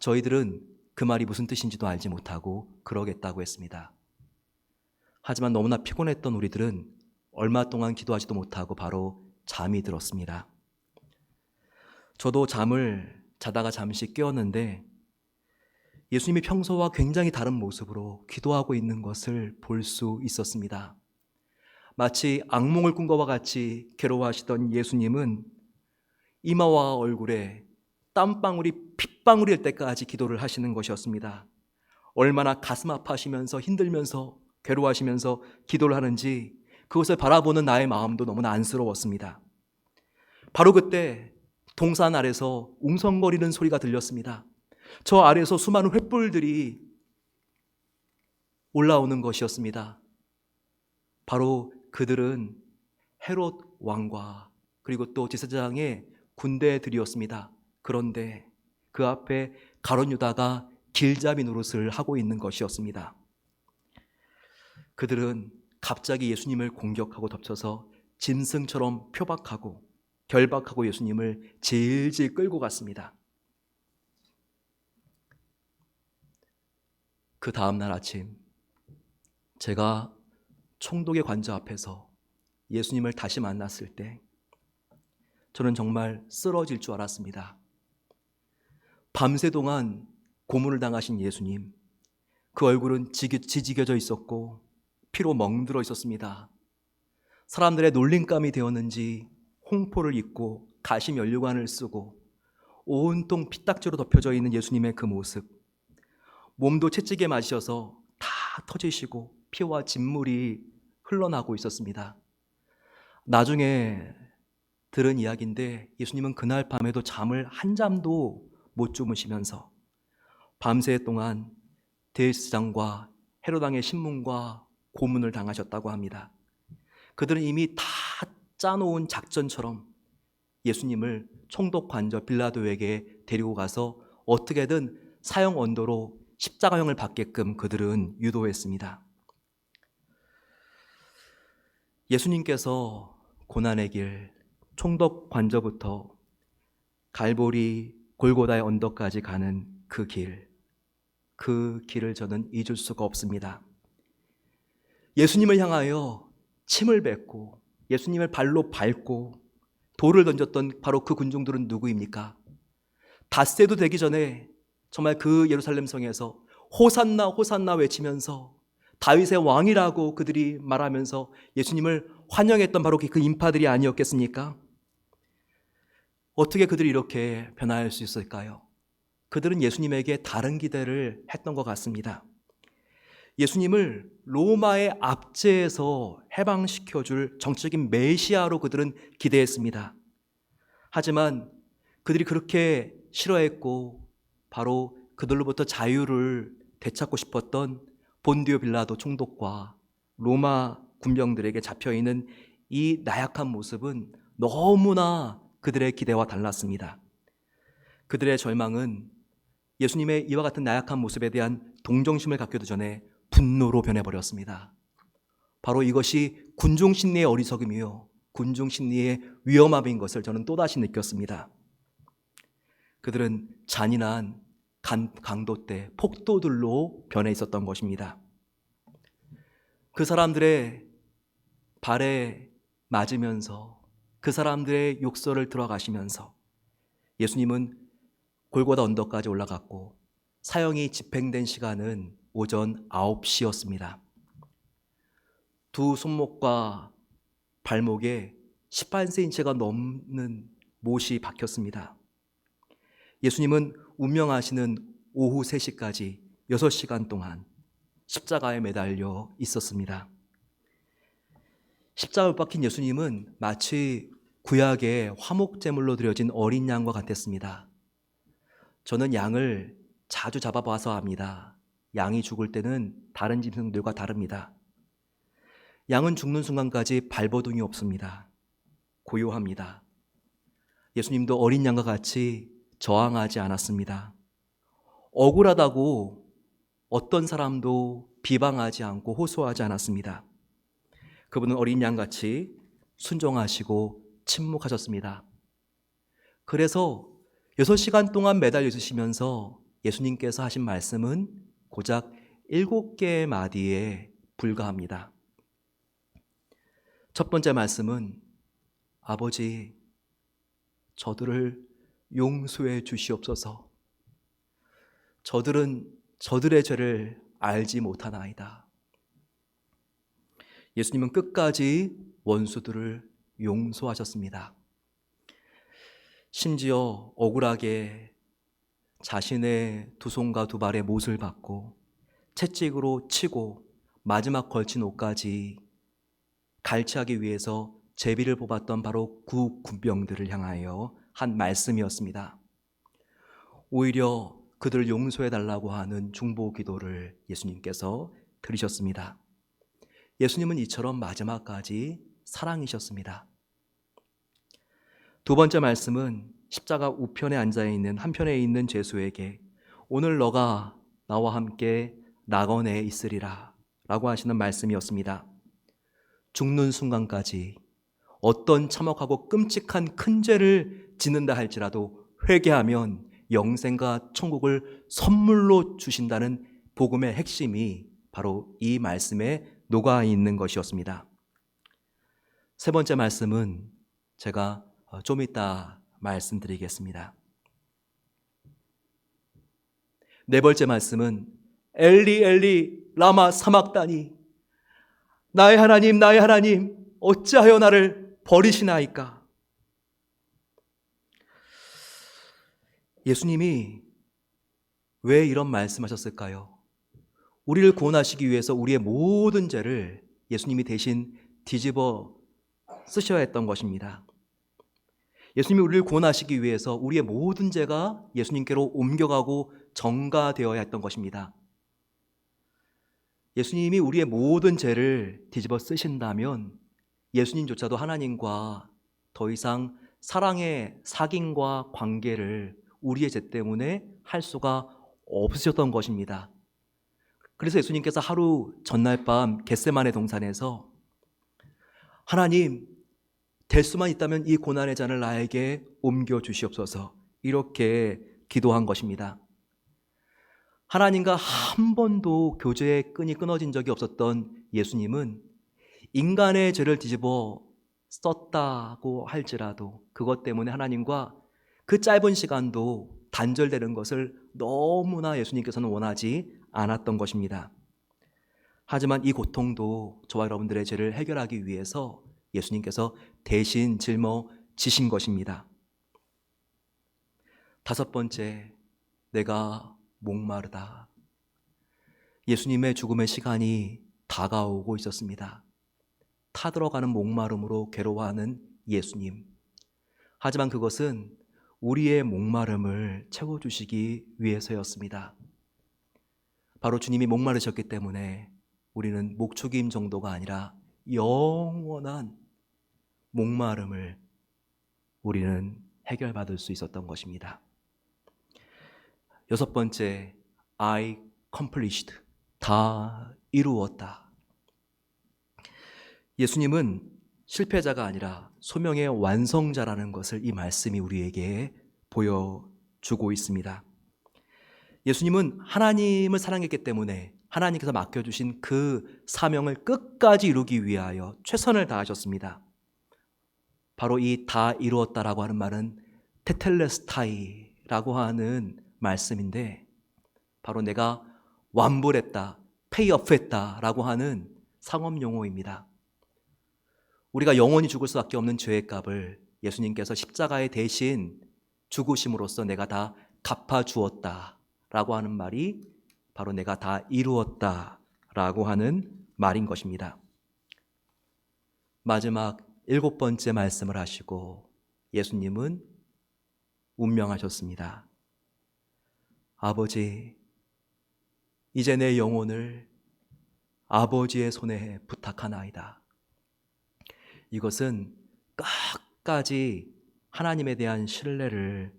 Speaker 4: 저희들은 그 말이 무슨 뜻인지도 알지 못하고 그러겠다고 했습니다. 하지만 너무나 피곤했던 우리들은 얼마 동안 기도하지도 못하고 바로 잠이 들었습니다. 저도 잠을 자다가 잠시 깨었는데 예수님이 평소와 굉장히 다른 모습으로 기도하고 있는 것을 볼 수 있었습니다. 마치 악몽을 꾼 것과 같이 괴로워하시던 예수님은 이마와 얼굴에 땀방울이 핏방울일 때까지 기도를 하시는 것이었습니다. 얼마나 가슴 아파하시면서 힘들면서 괴로워하시면서 기도를 하는지 그것을 바라보는 나의 마음도 너무나 안쓰러웠습니다. 바로 그때 동산 아래서 웅성거리는 소리가 들렸습니다. 저 아래에서 수많은 횃불들이 올라오는 것이었습니다. 바로 그들은 헤롯 왕과 그리고 또 제사장의 군대들이었습니다. 그런데 그 앞에 가룟 유다가 길잡이 노릇을 하고 있는 것이었습니다. 그들은 갑자기 예수님을 공격하고 덮쳐서 짐승처럼 표박하고 결박하고 예수님을 질질 끌고 갔습니다. 그 다음날 아침 제가 총독의 관저 앞에서 예수님을 다시 만났을 때 저는 정말 쓰러질 줄 알았습니다. 밤새 동안 고문을 당하신 예수님, 그 얼굴은 지지겨져 있었고 피로 멍들어 있었습니다. 사람들의 놀림감이 되었는지 홍포를 입고 가시 면류관을 쓰고 온통 피딱지로 덮여져 있는 예수님의 그 모습, 몸도 채찍에 맞으셔서 다 터지시고 피와 진물이 흘러나고 있었습니다. 나중에 들은 이야기인데 예수님은 그날 밤에도 잠을 한 잠도 못 주무시면서 밤새 동안 대제사장과 헤롯 왕의 신문과 고문을 당하셨다고 합니다. 그들은 이미 다 짜놓은 작전처럼 예수님을 총독 관저 빌라도에게 데리고 가서 어떻게든 사형 언도로 십자가형을 받게끔 그들은 유도했습니다. 예수님께서 고난의 길, 총독 관저부터 갈보리 골고다의 언덕까지 가는 그 길을 저는 잊을 수가 없습니다. 예수님을 향하여 침을 뱉고 예수님을 발로 밟고 돌을 던졌던 바로 그 군중들은 누구입니까? 닷새도 되기 전에 정말 그 예루살렘 성에서 호산나 호산나 외치면서 다윗의 왕이라고 그들이 말하면서 예수님을 환영했던 바로 그 인파들이 아니었겠습니까? 어떻게 그들이 이렇게 변화할 수 있을까요? 그들은 예수님에게 다른 기대를 했던 것 같습니다. 예수님을 로마의 압제에서 해방시켜줄 정치적인 메시아로 그들은 기대했습니다. 하지만 그들이 그렇게 싫어했고 바로 그들로부터 자유를 되찾고 싶었던 본디오 빌라도 총독과 로마 군병들에게 잡혀있는 이 나약한 모습은 너무나 그들의 기대와 달랐습니다. 그들의 절망은 예수님의 이와 같은 나약한 모습에 대한 동정심을 갖기도 전에 분노로 변해버렸습니다. 바로 이것이 군중심리의 어리석음이요 군중심리의 위험함인 것을 저는 또다시 느꼈습니다. 그들은 잔인한 강도떼, 폭도들로 변해 있었던 것입니다. 그 사람들의 발에 맞으면서 그 사람들의 욕설을 들어가시면서 예수님은 골고다 언덕까지 올라갔고 사형이 집행된 시간은 오전 9시였습니다. 두 손목과 발목에 18cm가 넘는 못이 박혔습니다. 예수님은 운명하시는 오후 3시까지 6시간 동안 십자가에 매달려 있었습니다. 십자가에 못 박힌 예수님은 마치 구약의 화목제물로 드려진 어린 양과 같았습니다. 저는 양을 자주 잡아봐서 압니다. 양이 죽을 때는 다른 짐승들과 다릅니다. 양은 죽는 순간까지 발버둥이 없습니다. 고요합니다. 예수님도 어린 양과 같이 저항하지 않았습니다. 억울하다고 어떤 사람도 비방하지 않고 호소하지 않았습니다. 그분은 어린 양같이 순종하시고 침묵하셨습니다. 그래서 6시간 동안 매달려 있으시면서 예수님께서 하신 말씀은 고작 7개의 마디에 불과합니다. 첫 번째 말씀은 아버지, 저들을 용서해 주시옵소서. 저들은 저들의 죄를 알지 못하나이다. 예수님은 끝까지 원수들을 용서하셨습니다. 심지어 억울하게 자신의 두 손과 두 발에 못을 박고 채찍으로 치고 마지막 걸친 옷까지 갈취하기 위해서 제비를 뽑았던 바로 그 군병들을 향하여 한 말씀이었습니다. 오히려 그들을 용서해달라고 하는 중보 기도를 예수님께서 드리셨습니다. 예수님은 이처럼 마지막까지 사랑이셨습니다. 두 번째 말씀은 십자가 우편에 앉아있는 한편에 있는 죄수에게 오늘 너가 나와 함께 낙원에 있으리라 라고 하시는 말씀이었습니다. 죽는 순간까지 어떤 참혹하고 끔찍한 큰 죄를 짓는다 할지라도 회개하면 영생과 천국을 선물로 주신다는 복음의 핵심이 바로 이 말씀에 녹아 있는 것이었습니다. 세 번째 말씀은 제가 좀 이따 말씀드리겠습니다. 네 번째 말씀은 엘리 엘리 라마 사막다니, 나의 하나님 어찌하여 나를 버리시나이까. 예수님이 왜 이런 말씀하셨을까요? 우리를 구원하시기 위해서 우리의 모든 죄를 예수님이 대신 뒤집어 쓰셔야 했던 것입니다. 예수님이 우리를 구원하시기 위해서 우리의 모든 죄가 예수님께로 옮겨가고 전가되어야 했던 것입니다. 예수님이 우리의 모든 죄를 뒤집어 쓰신다면 예수님조차도 하나님과 더 이상 사랑의 사귐과 관계를 우리의 죄 때문에 할 수가 없으셨던 것입니다. 그래서 예수님께서 하루 전날 밤 겟세마네 동산에서 하나님, 될 수만 있다면 이 고난의 잔을 나에게 옮겨 주시옵소서, 이렇게 기도한 것입니다. 하나님과 한 번도 교제의 끈이 끊어진 적이 없었던 예수님은 인간의 죄를 뒤집어 썼다고 할지라도 그것 때문에 하나님과 그 짧은 시간도 단절되는 것을 너무나 예수님께서는 원하지 않았던 것입니다. 하지만 이 고통도 저와 여러분들의 죄를 해결하기 위해서 예수님께서 대신 짊어지신 것입니다. 다섯 번째, 내가 목마르다. 예수님의 죽음의 시간이 다가오고 있었습니다. 타들어가는 목마름으로 괴로워하는 예수님. 하지만 그것은 우리의 목마름을 채워주시기 위해서였습니다. 바로 주님이 목마르셨기 때문에 우리는 목축임 정도가 아니라 영원한 목마름을 우리는 해결받을 수 있었던 것입니다. 여섯 번째, I accomplished. 다 이루었다. 예수님은 실패자가 아니라 소명의 완성자라는 것을 이 말씀이 우리에게 보여주고 있습니다. 예수님은 하나님을 사랑했기 때문에 하나님께서 맡겨주신 그 사명을 끝까지 이루기 위하여 최선을 다하셨습니다. 바로 이 다 이루었다라고 하는 말은 테텔레스타이라고 하는 말씀인데, 바로 내가 완불했다, 페이어프했다라고 하는 상업 용어입니다. 우리가 영원히 죽을 수밖에 없는 죄의 값을 예수님께서 십자가에 대신 죽으심으로써 내가 다 갚아주었다라고 하는 말이 바로 내가 다 이루었다라고 하는 말인 것입니다. 마지막 7번째 말씀을 하시고 예수님은 운명하셨습니다. 아버지, 이제 내 영혼을 아버지의 손에 부탁하나이다. 이것은 끝까지 하나님에 대한 신뢰를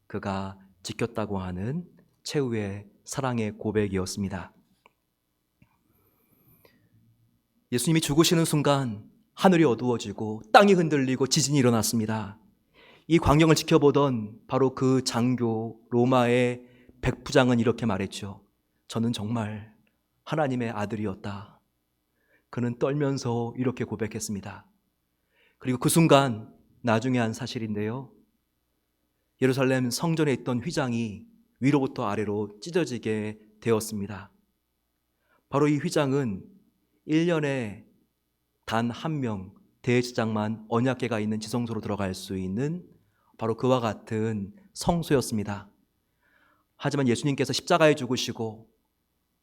Speaker 4: 그가 지켰다고 하는 최후의 사랑의 고백이었습니다. 예수님이 죽으시는 순간 하늘이 어두워지고 땅이 흔들리고 지진이 일어났습니다. 이 광경을 지켜보던 바로 그 장교 로마의 백부장은 이렇게 말했죠. 저는 정말 하나님의 아들이었다. 그는 떨면서 이렇게 고백했습니다. 그리고 그 순간 나중에 한 사실인데요, 예루살렘 성전에 있던 휘장이 위로부터 아래로 찢어지게 되었습니다. 바로 이 휘장은 1년에 단 한 명 대제사장만 언약궤가 있는 지성소로 들어갈 수 있는 바로 그와 같은 성소였습니다. 하지만 예수님께서 십자가에 죽으시고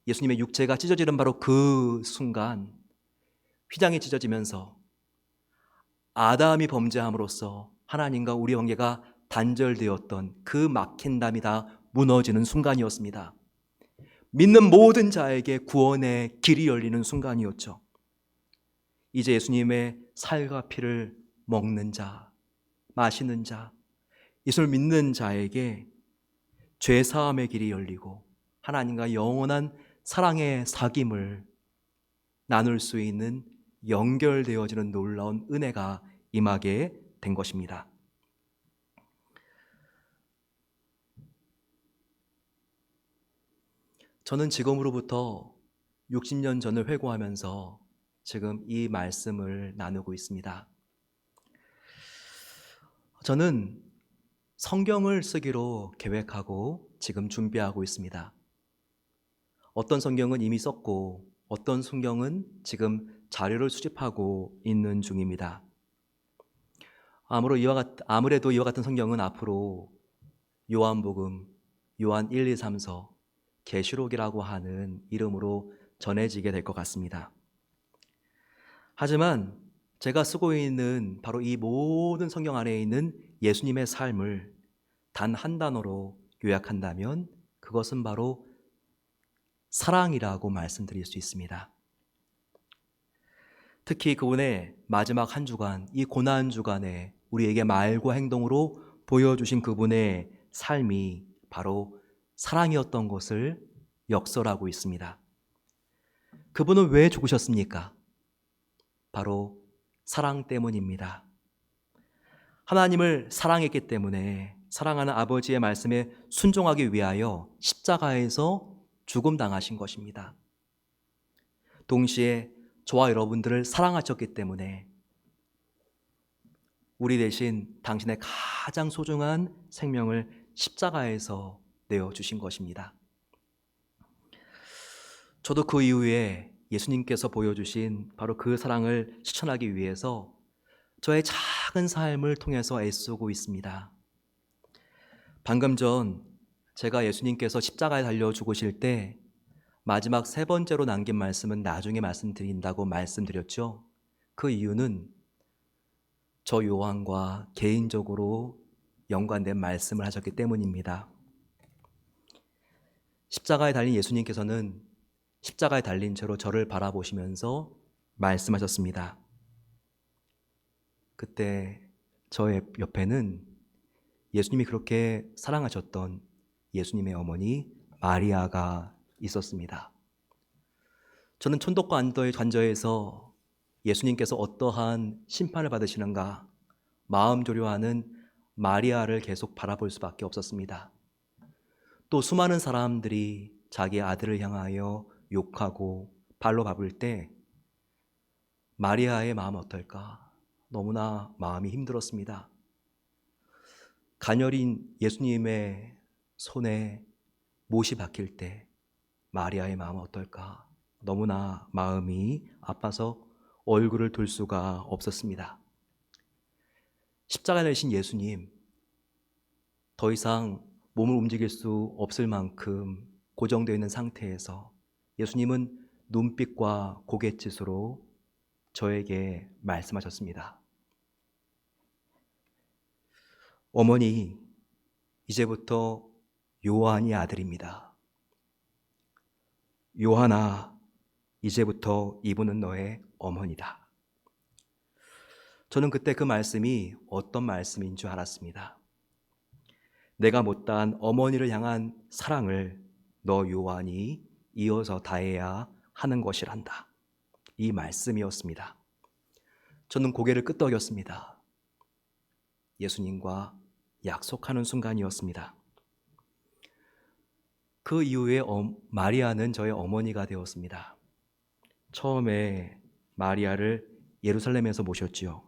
Speaker 4: 예수님의 육체가 찢어지는 바로 그 순간 휘장이 찢어지면서 아담이 범죄함으로써 하나님과 우리 관계가 단절되었던 그 막힌 담이 다 무너지는 순간이었습니다. 믿는 모든 자에게 구원의 길이 열리는 순간이었죠. 이제 예수님의 살과 피를 먹는 자, 마시는 자, 예수를 믿는 자에게 죄 사함의 길이 열리고 하나님과 영원한 사랑의 사귐을 나눌 수 있는 연결되어지는 놀라운 은혜가 임하게 된 것입니다. 저는 지금으로부터 60년 전을 회고하면서 지금 이 말씀을 나누고 있습니다. 저는 성경을 쓰기로 계획하고 지금 준비하고 있습니다. 어떤 성경은 이미 썼고 어떤 성경은 지금 자료를 수집하고 있는 중입니다. 아무래도 이와 같은 성경은 앞으로 요한복음, 요한 1, 2, 3서, 계시록이라고 하는 이름으로 전해지게 될 것 같습니다. 하지만 제가 쓰고 있는 바로 이 모든 성경 안에 있는 예수님의 삶을 단 한 단어로 요약한다면 그것은 바로 사랑이라고 말씀드릴 수 있습니다. 특히 그분의 마지막 한 주간, 이 고난 주간에 우리에게 말과 행동으로 보여주신 그분의 삶이 바로 사랑이었던 것을 역설하고 있습니다. 그분은 왜 죽으셨습니까? 바로 사랑 때문입니다. 하나님을 사랑했기 때문에 사랑하는 아버지의 말씀에 순종하기 위하여 십자가에서 죽음당하신 것입니다. 동시에 저와 여러분들을 사랑하셨기 때문에 우리 대신 당신의 가장 소중한 생명을 십자가에서 내어주신 것입니다. 저도 그 이후에 예수님께서 보여주신 바로 그 사랑을 실천하기 위해서 저의 작은 삶을 통해서 애쓰고 있습니다. 방금 전 제가 예수님께서 십자가에 달려 죽으실 때 마지막 3번째로 남긴 말씀은 나중에 말씀드린다고 말씀드렸죠. 그 이유는 저 요한과 개인적으로 연관된 말씀을 하셨기 때문입니다. 십자가에 달린 예수님께서는 십자가에 달린 채로 저를 바라보시면서 말씀하셨습니다. 그때 저의 옆에는 예수님이 그렇게 사랑하셨던 예수님의 어머니 마리아가 있었습니다. 저는 천독과 관저에서 예수님께서 어떠한 심판을 받으시는가 마음 조려하는 마리아를 계속 바라볼 수밖에 없었습니다. 또 수많은 사람들이 자기 아들을 향하여 욕하고 발로 밟을 때 마리아의 마음은 어떨까? 너무나 마음이 힘들었습니다. 가녀린 예수님의 손에 못이 박힐 때 마리아의 마음은 어떨까? 너무나 마음이 아파서 얼굴을 돌 수가 없었습니다. 십자가에 내신 예수님, 더 이상 몸을 움직일 수 없을 만큼 고정되어 있는 상태에서 예수님은 눈빛과 고갯짓으로 저에게 말씀하셨습니다. 어머니, 이제부터 요한이 아들입니다. 요한아, 이제부터 이분은 너의 어머니다. 저는 그때 그 말씀이 어떤 말씀인 줄 알았습니다. 내가 못다한 어머니를 향한 사랑을 너 요한이 이어서 다해야 하는 것이란다. 이 말씀이었습니다. 저는 고개를 끄덕였습니다. 예수님과 약속하는 순간이었습니다. 그 이후에 마리아는 저의 어머니가 되었습니다. 처음에 마리아를 예루살렘에서 모셨지요.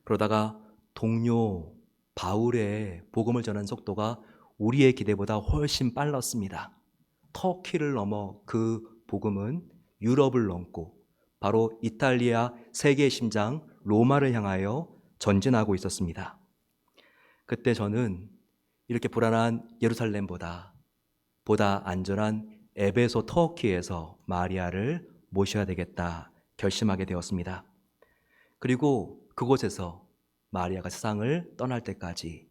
Speaker 4: 그러다가 동료 바울의 복음을 전하는 속도가 우리의 기대보다 훨씬 빨랐습니다. 터키를 넘어 그 복음은 유럽을 넘고 바로 이탈리아 세계의 심장 로마를 향하여 전진하고 있었습니다. 그때 저는 이렇게 불안한 예루살렘보다 안전한 에베소 터키에서 마리아를 모셔야 되겠다 결심하게 되었습니다. 그리고 그곳에서 마리아가 세상을 떠날 때까지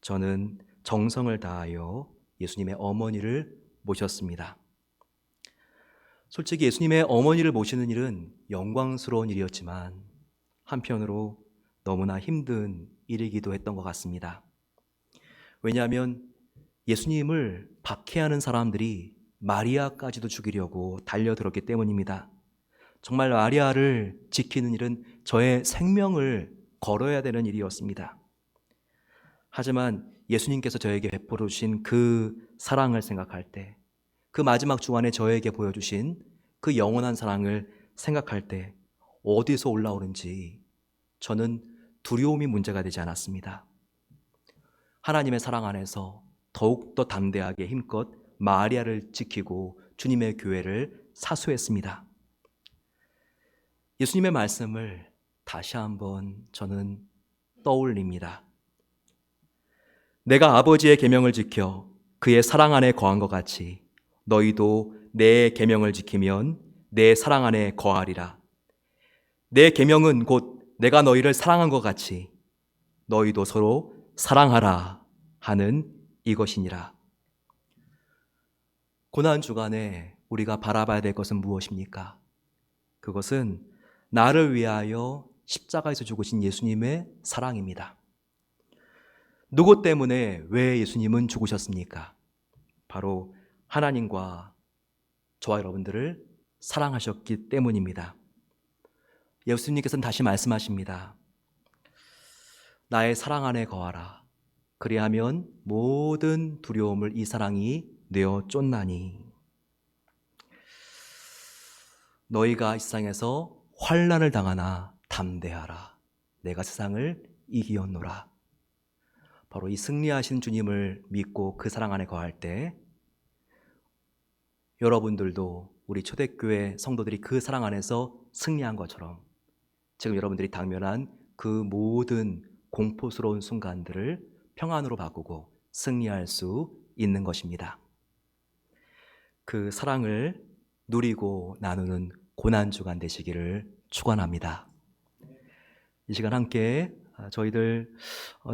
Speaker 4: 저는 정성을 다하여 예수님의 어머니를 모셨습니다. 솔직히 예수님의 어머니를 모시는 일은 영광스러운 일이었지만 한편으로 너무나 힘든 일이기도 했던 것 같습니다. 왜냐하면 예수님을 박해하는 사람들이 마리아까지도 죽이려고 달려들었기 때문입니다. 정말 마리아를 지키는 일은 저의 생명을 걸어야 되는 일이었습니다. 하지만 예수님께서 저에게 베풀어 주신 그 사랑을 생각할 때, 그 마지막 주간에 저에게 보여주신 그 영원한 사랑을 생각할 때 어디서 올라오는지 저는 두려움이 문제가 되지 않았습니다. 하나님의 사랑 안에서 더욱더 담대하게 힘껏 마리아를 지키고 주님의 교회를 사수했습니다. 예수님의 말씀을 다시 한번 저는 떠올립니다. 내가 아버지의 계명을 지켜 그의 사랑 안에 거한 것 같이 너희도 내 계명을 지키면 내 사랑 안에 거하리라. 내 계명은 곧 내가 너희를 사랑한 것 같이 너희도 서로 사랑하라 하는 이것이니라. 고난 주간에 우리가 바라봐야 될 것은 무엇입니까? 그것은 나를 위하여 십자가에서 죽으신 예수님의 사랑입니다. 누구 때문에 왜 예수님은 죽으셨습니까? 바로 하나님과 저와 여러분들을 사랑하셨기 때문입니다. 예수님께서는 다시 말씀하십니다. 나의 사랑 안에 거하라. 그리하면 모든 두려움을 이 사랑이 내어 쫓나니. 너희가 이 세상에서 환난을 당하나 담대하라. 내가 세상을 이기었노라. 바로 이 승리하신 주님을 믿고 그 사랑 안에 거할 때 여러분들도 우리 초대교회 성도들이 그 사랑 안에서 승리한 것처럼 지금 여러분들이 당면한 그 모든 공포스러운 순간들을 평안으로 바꾸고 승리할 수 있는 것입니다. 그 사랑을 누리고 나누는 고난주간 되시기를 축원합니다. 이 시간 함께 저희들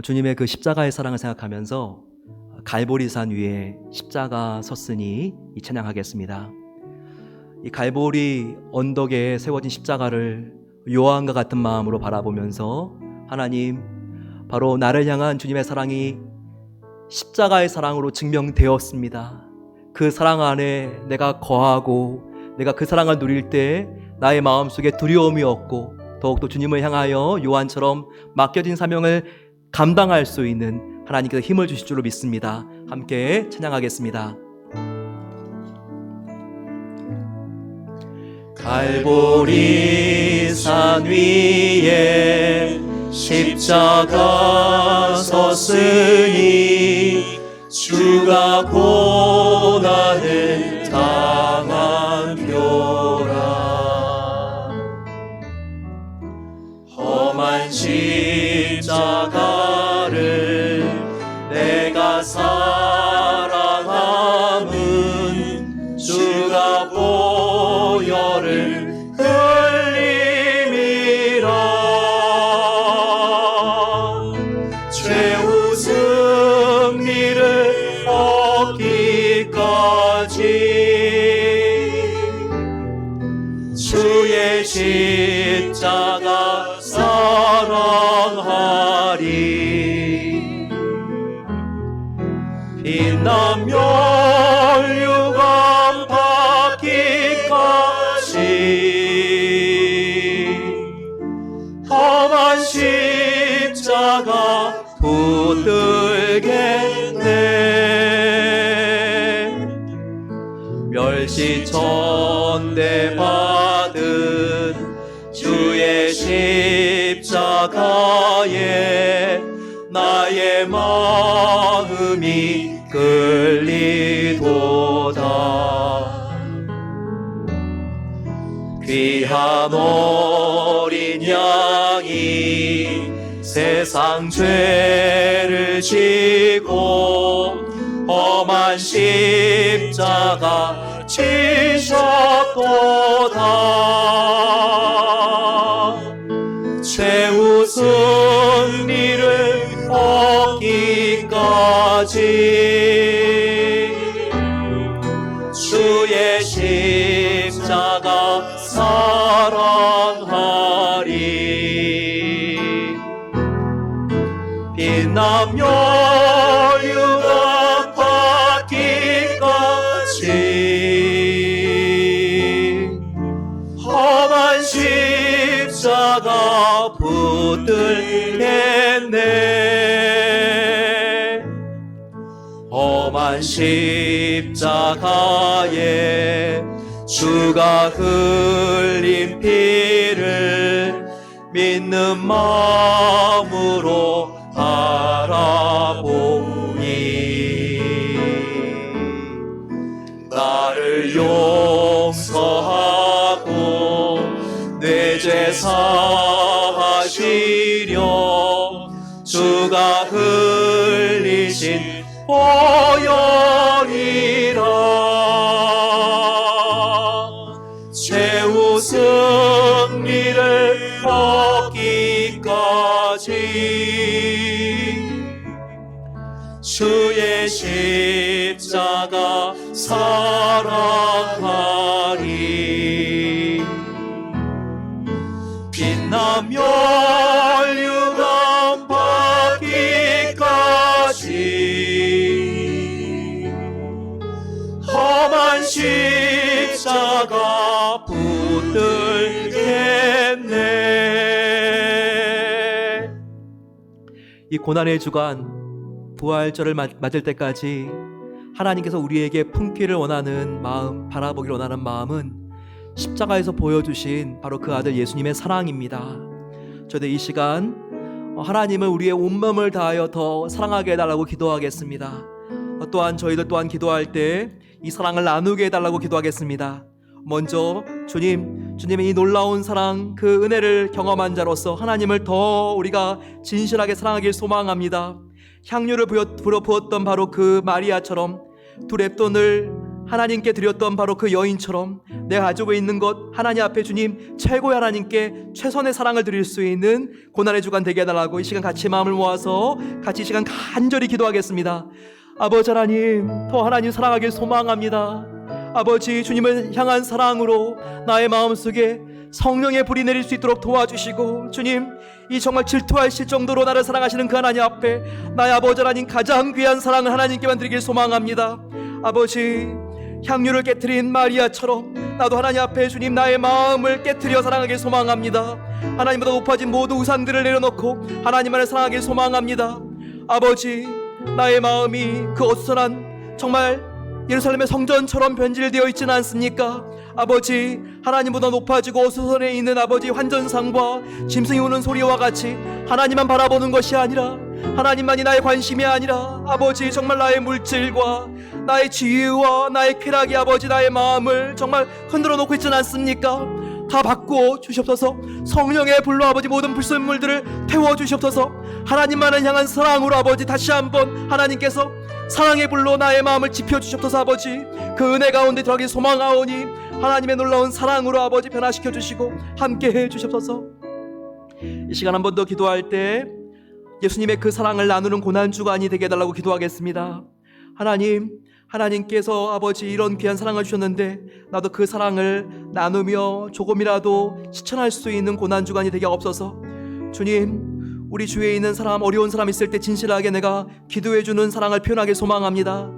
Speaker 4: 주님의 그 십자가의 사랑을 생각하면서 갈보리산 위에 십자가 섰으니 이 찬양하겠습니다. 이 갈보리 언덕에 세워진 십자가를 요한과 같은 마음으로 바라보면서 하나님, 바로 나를 향한 주님의 사랑이 십자가의 사랑으로 증명되었습니다. 그 사랑 안에 내가 거하고 내가 그 사랑을 누릴 때 나의 마음속에 두려움이 없고 더욱더 주님을 향하여 요한처럼 맡겨진 사명을 감당할 수 있는 하나님께서 힘을 주실 줄로 믿습니다. 함께 찬양하겠습니다. 갈보리 산 위에 십자가 섰으니 주가 고난을 당한 표라. 험한 십자가를 내가 사랑함은 주가 보혈을 흘림이라. 최후 승리를 얻기까지 주의 십자가 사랑하리. 빛나며 유감 받기까지 험한 십자가 붙들겠네. 멸시 천대 받은 주의 십자가에 나의 마음이 끌리도다. 귀한 어린 양이 세상 죄를 지고 험한 십자가 지셨도다. 최후 승리를 얻기까지 주의 십자가 사랑하리. 빛나며 유감 받기까지 험한 십자가 붙들겠네. 험한 십자가에 주가 흘린 피를 믿는 마음으로 바라보니 나를 용서하고 내 죄 사하시려 주가 흘리신 보혈이라. 최후 승리를 얻기까지 주의 십자가 사랑하리. 빛나며 유감 받기까지 험한 십자가 붙들겠네. 이 고난의 주간 부활절을 맞을 때까지 하나님께서 우리에게 품기를 원하는 마음, 바라보기를 원하는 마음은 십자가에서 보여주신 바로 그 아들 예수님의 사랑입니다. 저도 이 시간 하나님을 우리의 온몸을 다하여 더 사랑하게 해달라고 기도하겠습니다. 또한 저희들 또한 기도할 때 이 사랑을 나누게 해달라고 기도하겠습니다. 먼저 주님의 이 놀라운 사랑, 그 은혜를 경험한 자로서 하나님을 더 우리가 진실하게 사랑하길 소망합니다. 향유를 부었던 바로 그 마리아처럼 두 렙돈을 하나님께 드렸던 바로 그 여인처럼 내가 가지고 있는 것 하나님 앞에 주님 최고의 하나님께 최선의 사랑을 드릴 수 있는 고난의 주간 되게 해달라고 이 시간 같이 마음을 모아서 같이 이 시간 간절히 기도하겠습니다. 아버지 하나님, 더 하나님 사랑하길 소망합니다. 아버지, 주님을 향한 사랑으로 나의 마음속에 성령의 불이 내릴 수 있도록 도와주시고, 주님, 이 정말 질투하실 정도로 나를 사랑하시는 그 하나님 앞에 나의 아버지 하나님 가장 귀한 사랑을 하나님께만 드리길 소망합니다. 아버지, 향유를 깨트린 마리아처럼 나도 하나님 앞에 주님 나의 마음을 깨트려 사랑하길 소망합니다. 하나님보다 높아진 모든 우상들을 내려놓고 하나님만을 사랑하길 소망합니다. 아버지, 나의 마음이 그 어수선한 정말 예루살렘의 성전처럼 변질되어 있지는 않습니까? 아버지, 하나님보다 높아지고 어수선해 있는 아버지 환전상과 짐승이 우는 소리와 같이 하나님만 바라보는 것이 아니라, 하나님만이 나의 관심이 아니라 아버지, 정말 나의 물질과 나의 지위와 나의 쾌락이 아버지 나의 마음을 정말 흔들어 놓고 있지는 않습니까? 다 바꾸어 주시옵소서. 성령의 불로 아버지 모든 불순물들을 태워 주시옵소서. 하나님만을 향한 사랑으로 아버지 다시 한번 하나님께서 사랑의 불로 나의 마음을 지펴 주시옵소서. 아버지, 그 은혜 가운데 들어가기 소망하오니 하나님의 놀라운 사랑으로 아버지 변화시켜 주시고 함께 해 주시옵소서. 이 시간 한 번 더 기도할 때 예수님의 그 사랑을 나누는 고난주간이 되게 해달라고 기도하겠습니다. 하나님께서 아버지 이런 귀한 사랑을 주셨는데 나도 그 사랑을 나누며 조금이라도 실천할 수 있는 고난주간이 되게 없어서, 주님, 우리 주위에 있는 사람, 어려운 사람 있을 때 진실하게 내가 기도해주는 사랑을 표현하길 소망합니다.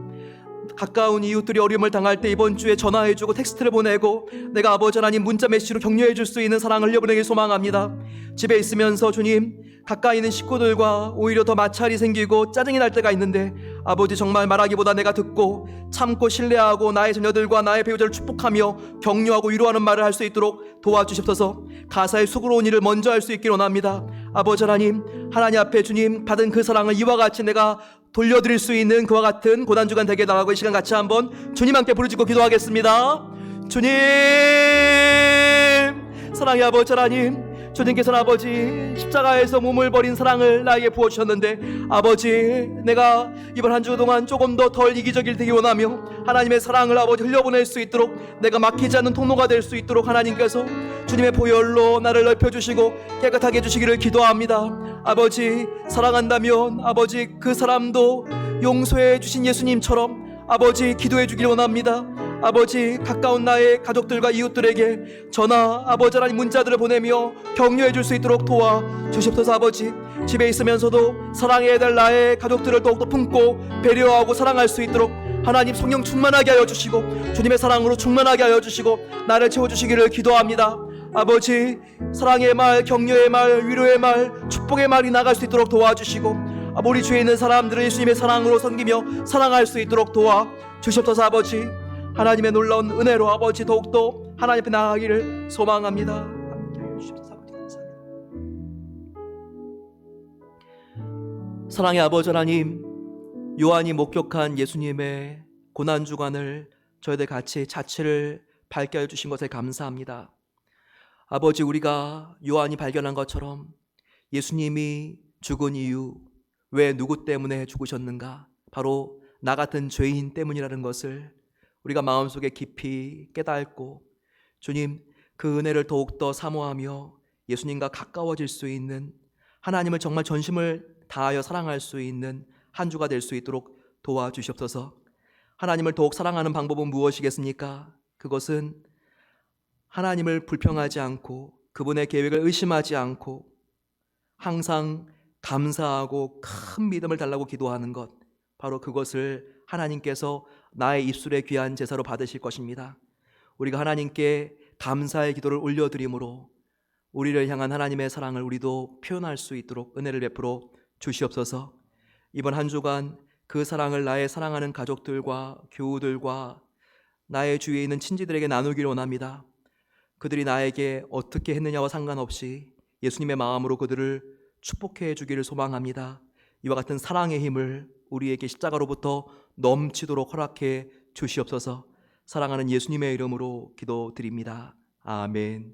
Speaker 4: 가까운 이웃들이 어려움을 당할 때 이번 주에 전화해주고 텍스트를 보내고 내가 아버지 하나님 문자 메시지로 격려해줄 수 있는 사랑을 흘려보내길 소망합니다. 집에 있으면서 주님, 가까이 있는 식구들과 오히려 더 마찰이 생기고 짜증이 날 때가 있는데 아버지, 정말 말하기보다 내가 듣고 참고 신뢰하고 나의 자녀들과 나의 배우자를 축복하며 격려하고 위로하는 말을 할 수 있도록 도와주시옵소서. 가사의 수고로운 일을 먼저 할 수 있길 원합니다. 아버지 하나님 앞에 주님 받은 그 사랑을 이와 같이 내가 돌려드릴 수 있는 그와 같은 고난주간 되게 해달라고 이 시간 같이 한번 주님 함께 부르짖고 기도하겠습니다. 주님, 사랑의 아버지 하나님, 주님께서는 아버지 십자가에서 몸을 버린 사랑을 나에게 부어주셨는데 아버지, 내가 이번 한 주 동안 조금 더 덜 이기적일 되기 원하며 하나님의 사랑을 아버지 흘려보낼 수 있도록 내가 막히지 않는 통로가 될 수 있도록 하나님께서 주님의 보혈로 나를 넓혀주시고 깨끗하게 해주시기를 기도합니다. 아버지, 사랑한다면 아버지 그 사람도 용서해 주신 예수님처럼 아버지 기도해 주길 원합니다. 아버지, 가까운 나의 가족들과 이웃들에게 전화, 아버지 하나님 문자들을 보내며 격려해 줄 수 있도록 도와 주시옵소서. 아버지, 집에 있으면서도 사랑해야 될 나의 가족들을 더욱더 품고 배려하고 사랑할 수 있도록 하나님 성령 충만하게 하여 주시고 주님의 사랑으로 충만하게 하여 주시고 나를 채워주시기를 기도합니다. 아버지, 사랑의 말, 격려의 말, 위로의 말, 축복의 말이 나갈 수 있도록 도와주시고 우리 주위에 있는 사람들을 예수님의 사랑으로 섬기며 사랑할 수 있도록 도와 주시옵소서. 아버지, 하나님의 놀라운 은혜로 아버지 더욱더 하나님 앞에 나아가기를 소망합니다. 함께하여 주시옵소서. 아버지 감사합니다. 사랑의 아버지 하나님, 요한이 목격한 예수님의 고난주간을 저희들 같이 자취를 밝게 하여 주신 것에 감사합니다. 아버지, 우리가 요한이 발견한 것처럼 예수님이 죽은 이유, 왜 누구 때문에 죽으셨는가? 바로 나 같은 죄인 때문이라는 것을 우리가 마음속에 깊이 깨닫고 주님, 그 은혜를 더욱더 사모하며 예수님과 가까워질 수 있는, 하나님을 정말 전심을 다하여 사랑할 수 있는 한 주가 될 수 있도록 도와주시옵소서. 하나님을 더욱 사랑하는 방법은 무엇이겠습니까? 그것은 하나님을 불평하지 않고 그분의 계획을 의심하지 않고 항상 감사하고 큰 믿음을 달라고 기도하는 것, 바로 그것을 하나님께서 나의 입술의 귀한 제사로 받으실 것입니다. 우리가 하나님께 감사의 기도를 올려드림으로 우리를 향한 하나님의 사랑을 우리도 표현할 수 있도록 은혜를 베풀어 주시옵소서. 이번 한 주간 그 사랑을 나의 사랑하는 가족들과 교우들과 나의 주위에 있는 친지들에게 나누기를 원합니다. 그들이 나에게 어떻게 했느냐와 상관없이 예수님의 마음으로 그들을 축복해 주기를 소망합니다. 이와 같은 사랑의 힘을 우리에게 십자가로부터 넘치도록 허락해 주시옵소서. 사랑하는 예수님의 이름으로 기도드립니다. 아멘.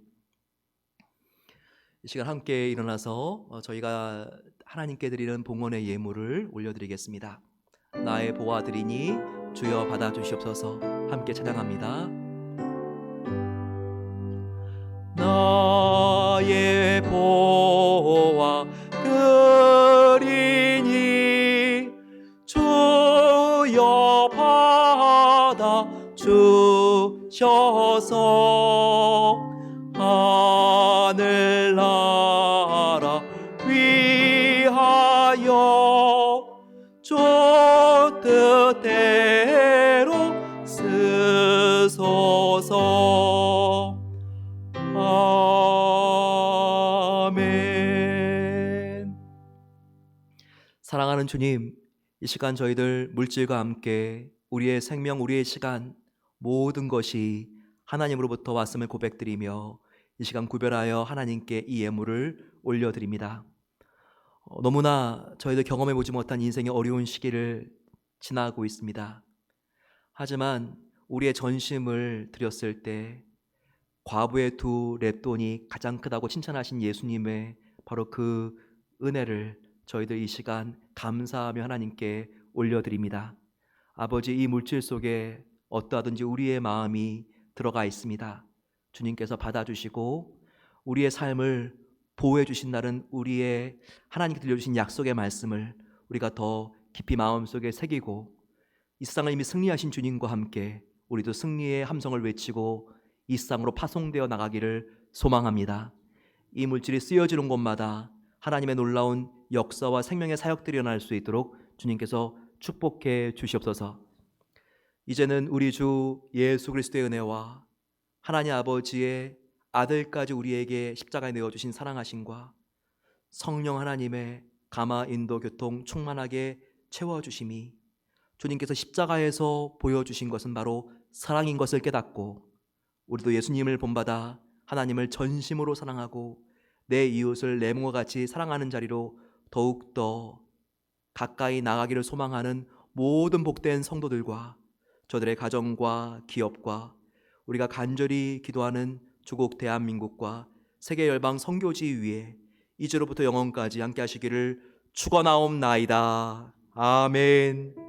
Speaker 4: 이 시간 함께 일어나서 저희가 하나님께 드리는 봉헌의 예물을 올려드리겠습니다. 나의 보아드리니 주여 받아주시옵소서. 함께 찬양합니다. 나의 보아 드리니 주여 받아 주셔서 하늘나라 위하여 주 뜻대로 쓰소서. 아멘. 사랑하는 주님, 이 시간 저희들 물질과 함께 우리의 생명, 우리의 시간, 모든 것이 하나님으로부터 왔음을 고백드리며 이 시간 구별하여 하나님께 이 예물을 올려드립니다. 너무나 저희들 경험해보지 못한 인생의 어려운 시기를 지나고 있습니다. 하지만 우리의 전심을 드렸을 때 과부의 두 랩돈이 가장 크다고 칭찬하신 예수님의 바로 그 은혜를 저희들 이 시간 감사하며 하나님께 올려드립니다. 아버지, 이 물질 속에 어떠하든지 우리의 마음이 들어가 있습니다. 주님께서 받아주시고 우리의 삶을 보호해 주신다는 우리의 하나님께 들려주신 약속의 말씀을 우리가 더 깊이 마음속에 새기고 이 세상을 이미 승리하신 주님과 함께 우리도 승리의 함성을 외치고 이 세상으로 파송되어 나가기를 소망합니다. 이 물질이 쓰여지는 곳마다 하나님의 놀라운 역사와 생명의 사역들이 일어날 수 있도록 주님께서 축복해 주시옵소서. 이제는 우리 주 예수 그리스도의 은혜와 하나님 아버지의 아들까지 우리에게 십자가에 내어주신 사랑하심과 성령 하나님의 감화 인도 교통 충만하게 채워주심이 주님께서 십자가에서 보여주신 것은 바로 사랑인 것을 깨닫고 우리도 예수님을 본받아 하나님을 전심으로 사랑하고 내 이웃을 내 몸과 같이 사랑하는 자리로 더욱더 가까이 나가기를 소망하는 모든 복된 성도들과 저들의 가정과 기업과 우리가 간절히 기도하는 조국 대한민국과 세계 열방 선교지 위에 이제로부터 영원까지 함께 하시기를 축원하옵나이다. 아멘.